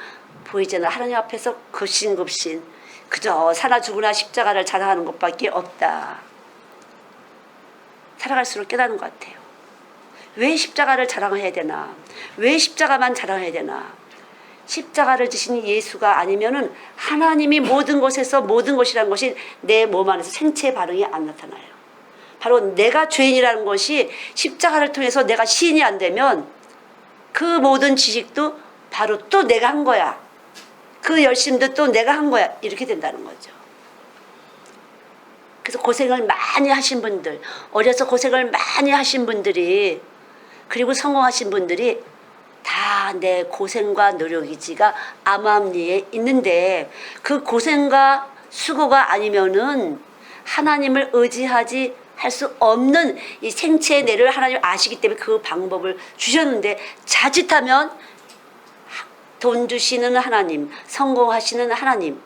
보이지 않는 하나님 앞에서 굽신굽신 그저 사나 죽으나 십자가를 자랑하는 것밖에 없다. 살아갈수록 깨닫는 것 같아요. 왜 십자가를 자랑해야 되나? 왜 십자가만 자랑해야 되나? 십자가를 지신 예수가 아니면은 하나님이 모든 것에서 모든 것이라는 것이 내 몸 안에서 생체 반응이 안 나타나요. 바로 내가 죄인이라는 것이 십자가를 통해서 내가 시인이 안 되면 그 모든 지식도 바로 또 내가 한 거야. 그 열심도 또 내가 한 거야. 이렇게 된다는 거죠. 그래서 고생을 많이 하신 분들, 어려서 고생을 많이 하신 분들이 그리고 성공하신 분들이 다 내 고생과 노력이지가 암암리에 있는데 그 고생과 수고가 아니면은 하나님을 의지하지 할 수 없는 이 생체의 내를 하나님 아시기 때문에 그 방법을 주셨는데 자칫하면 돈 주시는 하나님, 성공하시는 하나님,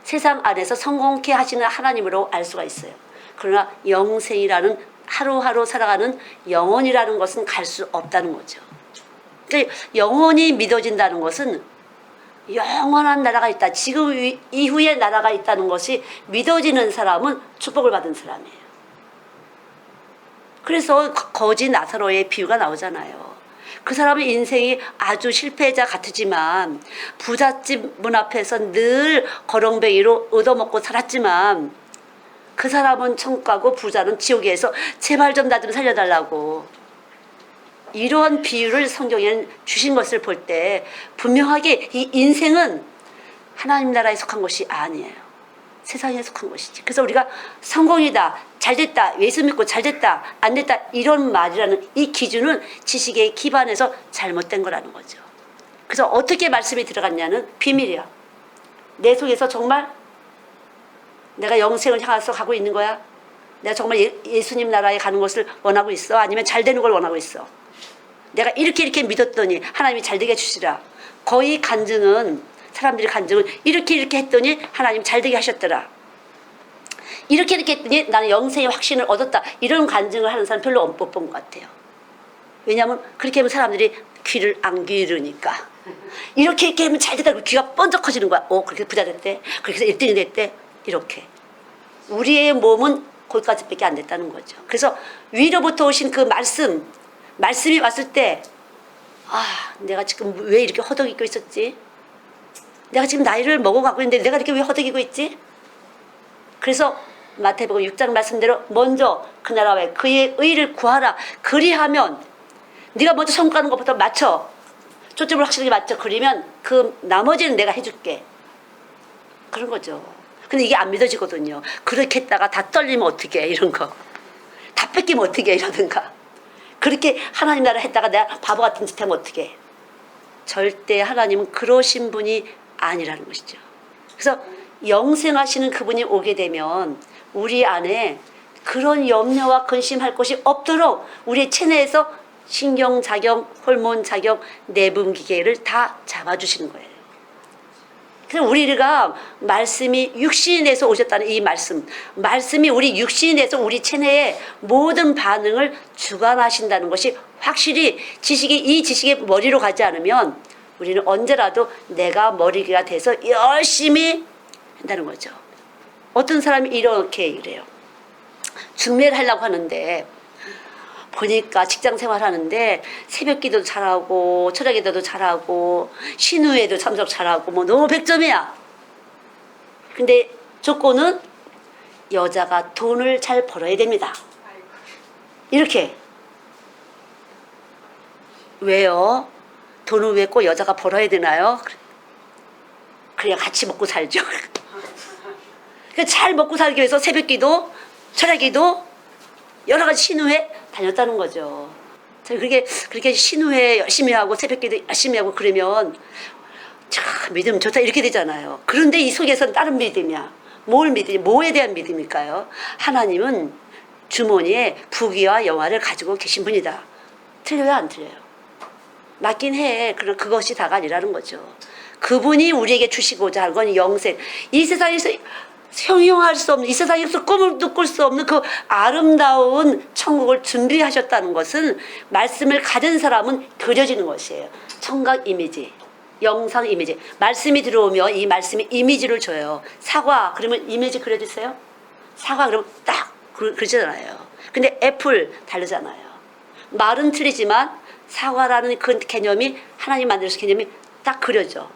세상 안에서 성공케 하시는 하나님으로 알 수가 있어요. 그러나 영생이라는 하루하루 살아가는 영혼이라는 것은 갈 수 없다는 거죠. 그러니까 영혼이 믿어진다는 것은 영원한 나라가 있다. 지금 이후에 나라가 있다는 것이 믿어지는 사람은 축복을 받은 사람이에요. 그래서 거지 나사로의 비유가 나오잖아요. 그 사람의 인생이 아주 실패자 같지만 부잣집 문 앞에서 늘 거렁뱅이로 얻어먹고 살았지만 그 사람은 천국 가고 부자는 지옥에서 제발 좀 나 좀 살려달라고. 이러한 비유를 성경에 주신 것을 볼 때 분명하게 이 인생은 하나님 나라에 속한 것이 아니에요. 세상에 속한 것이지. 그래서 우리가 성공이다, 잘됐다, 예수 믿고 잘됐다, 안 됐다 이런 말이라는 이 기준은 지식에 기반해서 잘못된 거라는 거죠. 그래서 어떻게 말씀이 들어갔냐는 비밀이야. 내 속에서 정말 내가 영생을 향해서 가고 있는 거야? 내가 정말 예수님 나라에 가는 것을 원하고 있어? 아니면 잘 되는 걸 원하고 있어? 내가 이렇게 믿었더니 하나님이 잘 되게 해주시라. 거의 간증은 사람들이 간증은 이렇게 했더니 하나님 잘 되게 하셨더라. 이렇게 했더니 나는 영생의 확신을 얻었다. 이런 간증을 하는 사람 별로 못 본 것 같아요. 왜냐하면 그렇게 하면 사람들이 귀를 안 기르니까. 이렇게 하면 잘 됐다고 귀가 번쩍 커지는 거야. 그렇게 부자 됐대. 그렇게 해서 1등이 됐대. 이렇게. 우리의 몸은 거기까지밖에 안 됐다는 거죠. 그래서 위로부터 오신 그 말씀이 왔을 때 내가 지금 왜 이렇게 허덕이고 있었지? 내가 지금 나이를 먹어가고 있는데 내가 이렇게 왜 허덕이고 있지? 그래서 마태복음 6장 말씀대로 먼저 그 나라와 그의 의를 구하라. 그리하면 네가 먼저 성공하는 것부터 맞춰. 초점을 확실하게 맞춰 그리면 그 나머지는 내가 해줄게. 그런 거죠. 근데 이게 안 믿어지거든요. 그렇게 했다가 다 떨리면 어떻게 이런 거. 다 뺏기면 어떻게 이러든가. 그렇게 하나님 나라 했다가 내가 바보 같은 짓 하면 어떻게. 절대 하나님은 그러신 분이 아니라는 것이죠. 그래서 영생하시는 그분이 오게 되면 우리 안에 그런 염려와 근심할 것이 없도록 우리 체내에서 신경작용, 호르몬작용, 내분기계를 다 잡아주시는 거예요. 그래서 우리가 말씀이 육신에서 오셨다는 이 말씀이 우리 육신에서 우리 체내의 모든 반응을 주관하신다는 것이 확실히 이 지식이 머리로 가지 않으면 우리는 언제라도 내가 머리가 돼서 열심히 한다는 거죠. 어떤 사람이 이렇게 이래요. 중매를 하려고 하는데 보니까 직장 생활하는데 새벽 기도도 잘하고 철야 기도도 잘하고 신우회도 참석 잘하고 뭐 너무 100점이야. 근데 조건은 여자가 돈을 잘 벌어야 됩니다. 이렇게. 왜요? 돈을 왜 꼭 여자가 벌어야 되나요? 그냥 같이 먹고 살죠. 잘 먹고 살기 위해서 새벽 기도, 철야 기도, 여러 가지 신우회 다녔다는 거죠. 그렇게 신우회 열심히 하고 새벽 기도 열심히 하고 그러면 참 믿음 좋다 이렇게 되잖아요. 그런데 이 속에서는 다른 믿음이야. 뭘 믿으니? 뭐에 대한 믿음일까요? 하나님은 주머니에 부귀와 영화를 가지고 계신 분이다. 틀려요, 안 틀려요? 맞긴 해. 그러나 그것이 다가 아니라는 거죠. 그분이 우리에게 주시고자 한 건 영생. 이 세상에서 형용할 수 없는, 이 세상에서 꿈을도 꿀 수 없는 그 아름다운 천국을 준비하셨다는 것은 말씀을 가진 사람은 그려지는 것이에요. 청각 이미지, 영상 이미지. 말씀이 들어오면 이 말씀이 이미지를 줘요. 사과 그러면 이미지 그려주세요. 사과 그러면 딱 그러잖아요. 근데 애플 다르잖아요. 말은 틀리지만 사과라는 그 개념이 하나님 만드신 개념이 딱 그려져.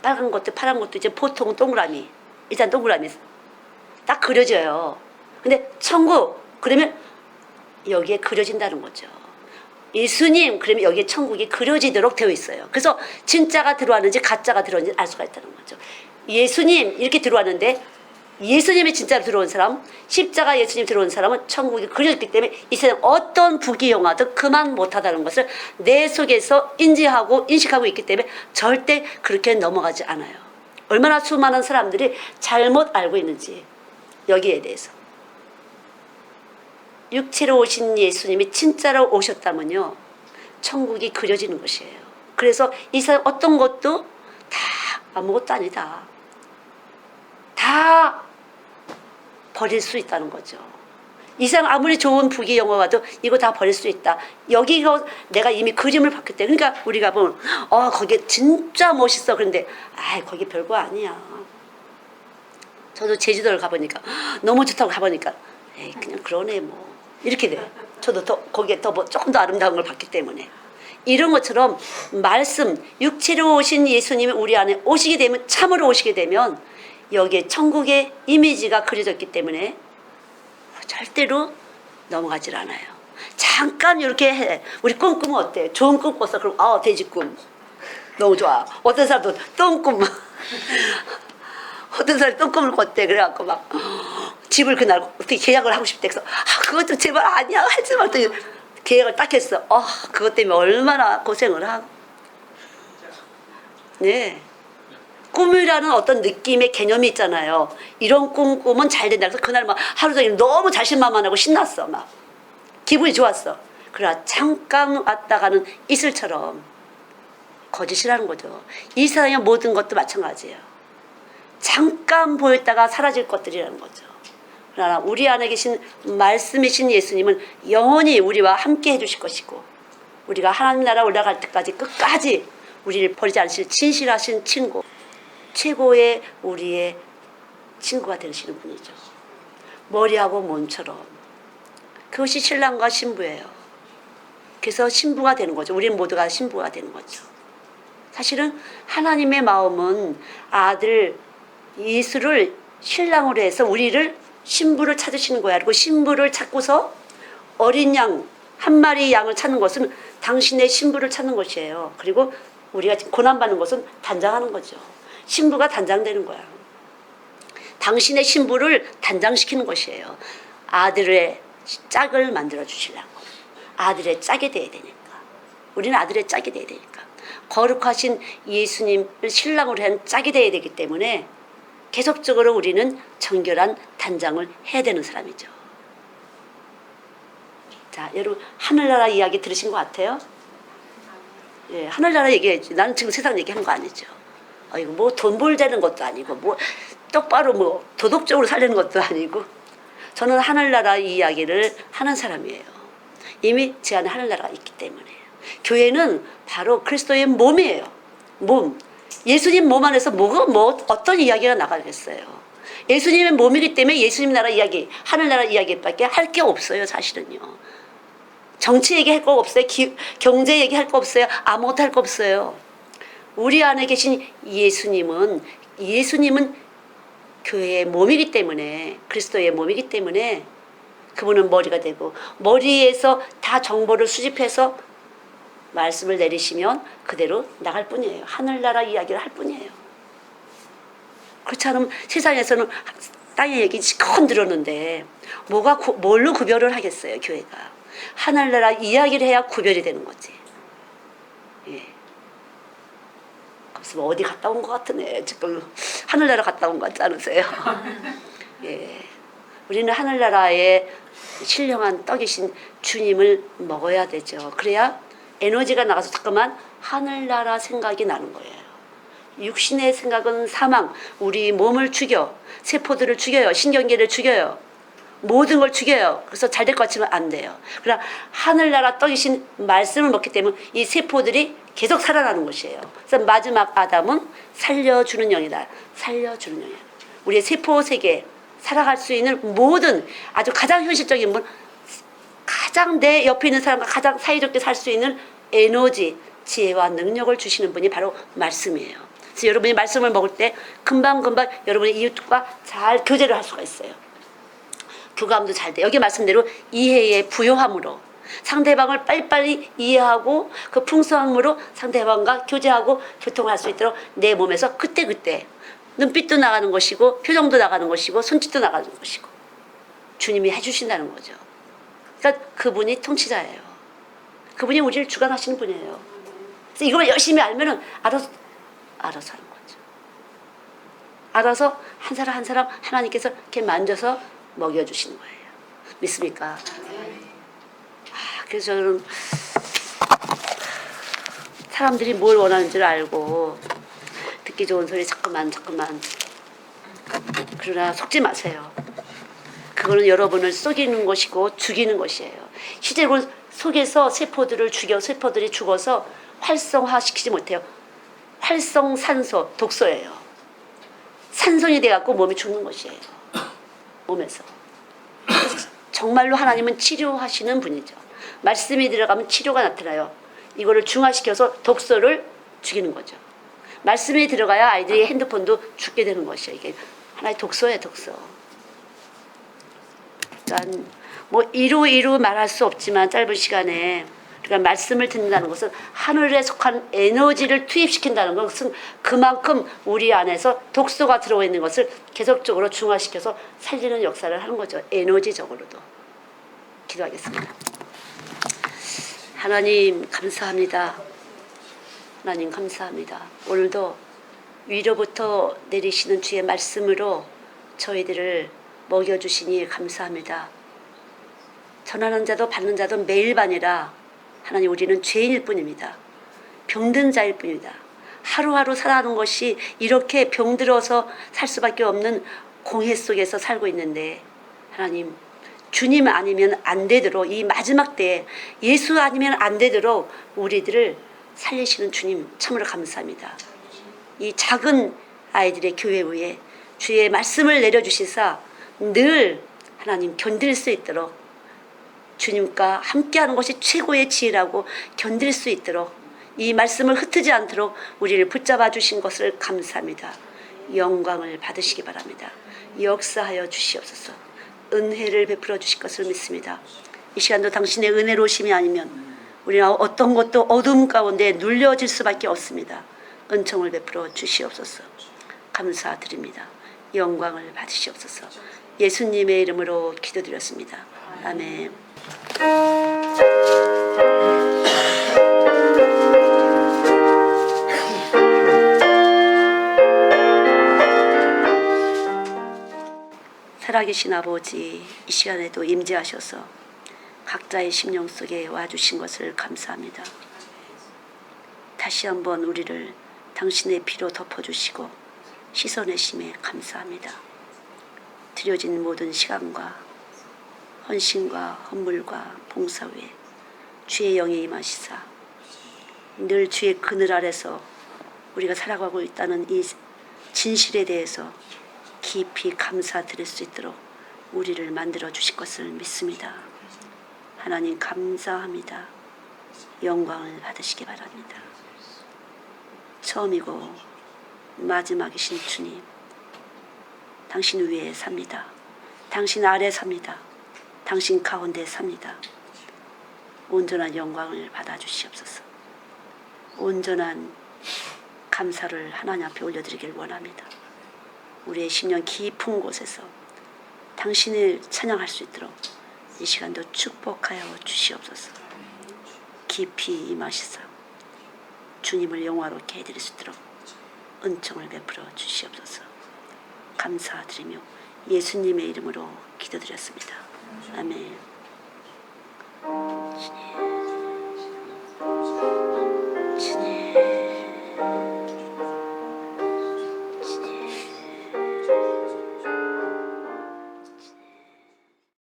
빨간 것도 파란 것도 이제 보통 동그라미. 일단 동그라미 딱 그려져요. 근데 천국 그러면 여기에 그려진다는 거죠. 예수님 그러면 여기에 천국이 그려지도록 되어 있어요. 그래서 진짜가 들어왔는지 가짜가 들어왔는지 알 수가 있다는 거죠. 예수님 이렇게 들어왔는데 예수님이 진짜로 들어온 사람, 십자가 예수님 들어온 사람은 천국이 그려졌기 때문에 이 세상 어떤 부귀영화도 그만 못하다는 것을 내 속에서 인지하고 인식하고 있기 때문에 절대 그렇게 넘어가지 않아요. 얼마나 수많은 사람들이 잘못 알고 있는지 여기에 대해서. 육체로 오신 예수님이 진짜로 오셨다면요 천국이 그려지는 것이에요. 그래서 이 세상 어떤 것도 다 아무것도 아니다. 다 버릴 수 있다는 거죠. 이 세상 아무리 좋은 부귀영화 와도 이거 다 버릴 수 있다. 여기가 내가 이미 그림을 봤기 때문에. 그러니까 우리가 보면 거기 진짜 멋있어. 그런데 거기 별거 아니야. 저도 제주도를 가보니까 너무 좋다고 가보니까 그냥 그러네 뭐 이렇게 돼요. 저도 거기에 조금 더 아름다운 걸 봤기 때문에. 이런 것처럼 말씀 육체로 오신 예수님이 우리 안에 오시게 되면 참으로 오시게 되면 여기에 천국의 이미지가 그려졌기 때문에 절대로 넘어가질 않아요. 잠깐 이렇게 해. 우리 꿈꾸면 어때? 좋은 꿈 꿨어. 그럼 돼지꿈 너무 좋아. 어떤 사람도 똥꿈 어떤 사람이 똥꿈을 꿨대. 그래갖고 막 집을 그날 어떻게 계약을 하고 싶대. 그래서 그것 좀 제발 아니야 하지 마. 또 계약을 딱 했어. 그것 때문에 얼마나 고생을 하고. 네. 꿈이라는 어떤 느낌의 개념이 있잖아요. 이런 꿈 꾸면 잘 된다. 그래서 그날 막 하루 종일 너무 자신만만하고 신났어. 막 기분이 좋았어. 그러나 잠깐 왔다가는 이슬처럼 거짓이라는 거죠. 이 세상의 모든 것도 마찬가지예요. 잠깐 보였다가 사라질 것들이라는 거죠. 그러나 우리 안에 계신 말씀이신 예수님은 영원히 우리와 함께 해주실 것이고 우리가 하나님 나라 올라갈 때까지 끝까지 우리를 버리지 않으실 진실하신 친구, 최고의 우리의 친구가 되시는 분이죠. 머리하고 몸처럼. 그것이 신랑과 신부예요. 그래서 신부가 되는 거죠. 우리는 모두가 신부가 되는 거죠. 사실은 하나님의 마음은 아들 예수를 신랑으로 해서 우리를 신부를 찾으시는 거야. 그리고 신부를 찾고서 어린 양 한 마리 양을 찾는 것은 당신의 신부를 찾는 것이에요. 그리고 우리가 고난받는 것은 단장하는 거죠. 신부가 단장되는 거야. 당신의 신부를 단장시키는 것이에요. 아들의 짝을 만들어 주시려고. 아들의 짝이 돼야 되니까. 우리는 아들의 짝이 돼야 되니까. 거룩하신 예수님을 신랑으로 한 짝이 돼야 되기 때문에 계속적으로 우리는 정결한 단장을 해야 되는 사람이죠. 자, 여러분 하늘나라 이야기 들으신 것 같아요? 예, 하늘나라 얘기했지. 나는 지금 세상 얘기한 거 아니죠. 이거 뭐 돈 벌자는 것도 아니고 뭐 똑바로 뭐 도덕적으로 살려는 것도 아니고 저는 하늘나라 이야기를 하는 사람이에요. 이미 제 안에 하늘나라가 있기 때문에. 교회는 바로 그리스도의 몸이에요. 몸. 예수님 몸 안에서 어떤 이야기가 나가겠어요. 예수님의 몸이기 때문에 예수님 나라 이야기, 하늘나라 이야기밖에 할 게 없어요. 사실은요. 정치 얘기할 거 없어요. 경제 얘기할 거 없어요. 아무것도 할 거 없어요. 우리 안에 계신 예수님은 교회의 몸이기 때문에, 그리스도의 몸이기 때문에 그분은 머리가 되고, 머리에서 다 정보를 수집해서 말씀을 내리시면 그대로 나갈 뿐이에요. 하늘나라 이야기를 할 뿐이에요. 그렇지 않으면 세상에서는 땅의 얘기 시컷 들었는데 뭘로 구별을 하겠어요, 교회가. 하늘나라 이야기를 해야 구별이 되는 거지. 예. 그래서 어디 갔다 온 것 같으네. 지금 하늘나라 갔다 온 것 같지 않으세요? 예. 우리는 하늘나라의 신령한 떡이신 주님을 먹어야 되죠. 그래야 에너지가 나가서 자꾸만 하늘나라 생각이 나는 거예요. 육신의 생각은 사망, 우리 몸을 죽여, 세포들을 죽여요, 신경계를 죽여요, 모든 걸 죽여요. 그래서 잘 될 것 같지만 안 돼요. 그러나 하늘나라 떡이신 말씀을 먹기 때문에 이 세포들이 계속 살아나는 것이에요. 그래서 마지막 아담은 살려주는 영이다. 살려주는 영이야. 우리의 세포 세계 살아갈 수 있는 모든 아주 가장 현실적인 분, 가장 내 옆에 있는 사람과 가장 사이좋게 살 수 있는 에너지, 지혜와 능력을 주시는 분이 바로 말씀이에요. 그래서 여러분이 말씀을 먹을 때 금방금방 여러분의 이웃과 잘 교제를 할 수가 있어요. 교감도 잘 돼. 여기 말씀대로 이해의 부요함으로 상대방을 빨리빨리 이해하고 그 풍성함으로 상대방과 교제하고 교통할 수 있도록 내 몸에서 그때그때 눈빛도 나가는 것이고 표정도 나가는 것이고 손짓도 나가는 것이고 주님이 해주신다는 거죠. 그러니까 그분이 통치자예요. 그분이 우리를 주관하시는 분이에요. 그래서 이걸 열심히 알면은 알아서 하는 거죠. 알아서 한 사람 한 사람 하나님께서 이렇게 만져서 먹여주시는 거예요. 믿습니까? 그래서 저는 사람들이 뭘 원하는지를 알고 듣기 좋은 소리 자꾸만 그러나 속지 마세요. 그거는 여러분을 속이는 것이고 죽이는 것이에요. 실제로 속에서 세포들을 죽여 세포들이 죽어서 활성화시키지 못해요. 활성산소, 독소예요. 산성이 돼갖고 몸이 죽는 것이에요. 몸에서. 정말로 하나님은 치료하시는 분이죠. 말씀이 들어가면 치료가 나타나요. 이거를 중화시켜서 독소를 죽이는 거죠. 말씀이 들어가야 아이들이 핸드폰도 죽게 되는 것이에요. 이게 하나의 독소예요, 독소. 그러니까 뭐 이루 말할 수 없지만 짧은 시간에 그러니까 말씀을 듣는다는 것은 하늘에 속한 에너지를 투입시킨다는 것은 그만큼 우리 안에서 독소가 들어와 있는 것을 계속적으로 중화시켜서 살리는 역사를 하는 거죠. 에너지적으로도. 기도하겠습니다. 하나님 감사합니다. 하나님 감사합니다. 오늘도 위로부터 내리시는 주의 말씀으로 저희들을 먹여주시니 감사합니다. 전하는 자도 받는 자도 매일 반이라 하나님 우리는 죄인일 뿐입니다. 병든 자일 뿐입니다. 하루하루 살아가는 것이 이렇게 병들어서 살 수밖에 없는 공해 속에서 살고 있는데 하나님 주님 아니면 안 되도록 이 마지막 때에 예수 아니면 안 되도록 우리들을 살리시는 주님 참으로 감사합니다. 이 작은 아이들의 교회 위에 주의 말씀을 내려주시사 늘 하나님 견딜 수 있도록 주님과 함께하는 것이 최고의 지혜라고 견딜 수 있도록 이 말씀을 흩트지 않도록 우리를 붙잡아 주신 것을 감사합니다. 영광을 받으시기 바랍니다. 역사하여 주시옵소서. 은혜를 베풀어 주실 것을 믿습니다. 이 시간도 당신의 은혜로우심이 아니면 우리는 어떤 것도 어둠 가운데 눌려질 수밖에 없습니다. 은총을 베풀어 주시옵소서. 감사드립니다. 영광을 받으시옵소서. 예수님의 이름으로 기도드렸습니다. 아멘. 살아계신 아버지, 이 시간에도 임재하셔서 각자의 심령 속에 와주신 것을 감사합니다. 다시 한번 우리를 당신의 피로 덮어주시고 씻어내심에 감사합니다. 드려진 모든 시간과 헌신과 헌물과 봉사 외에 주의 영이 임하시사 늘 주의 그늘 아래서 우리가 살아가고 있다는 이 진실에 대해서 깊이 감사드릴 수 있도록 우리를 만들어 주실 것을 믿습니다. 하나님 감사합니다. 영광을 받으시기 바랍니다. 처음이고 마지막이신 주님, 당신 위에 삽니다. 당신 아래 삽니다. 당신 가운데 삽니다. 온전한 영광을 받아주시옵소서. 온전한 감사를 하나님 앞에 올려드리길 원합니다. 우리의 심령 깊은 곳에서 당신을 찬양할 수 있도록 이 시간도 축복하여 주시옵소서. 깊이 임하시사 주님을 영화롭게 해드릴 수 있도록 은총을 베풀어 주시옵소서. 감사드리며 예수님의 이름으로 기도드렸습니다. 아멘.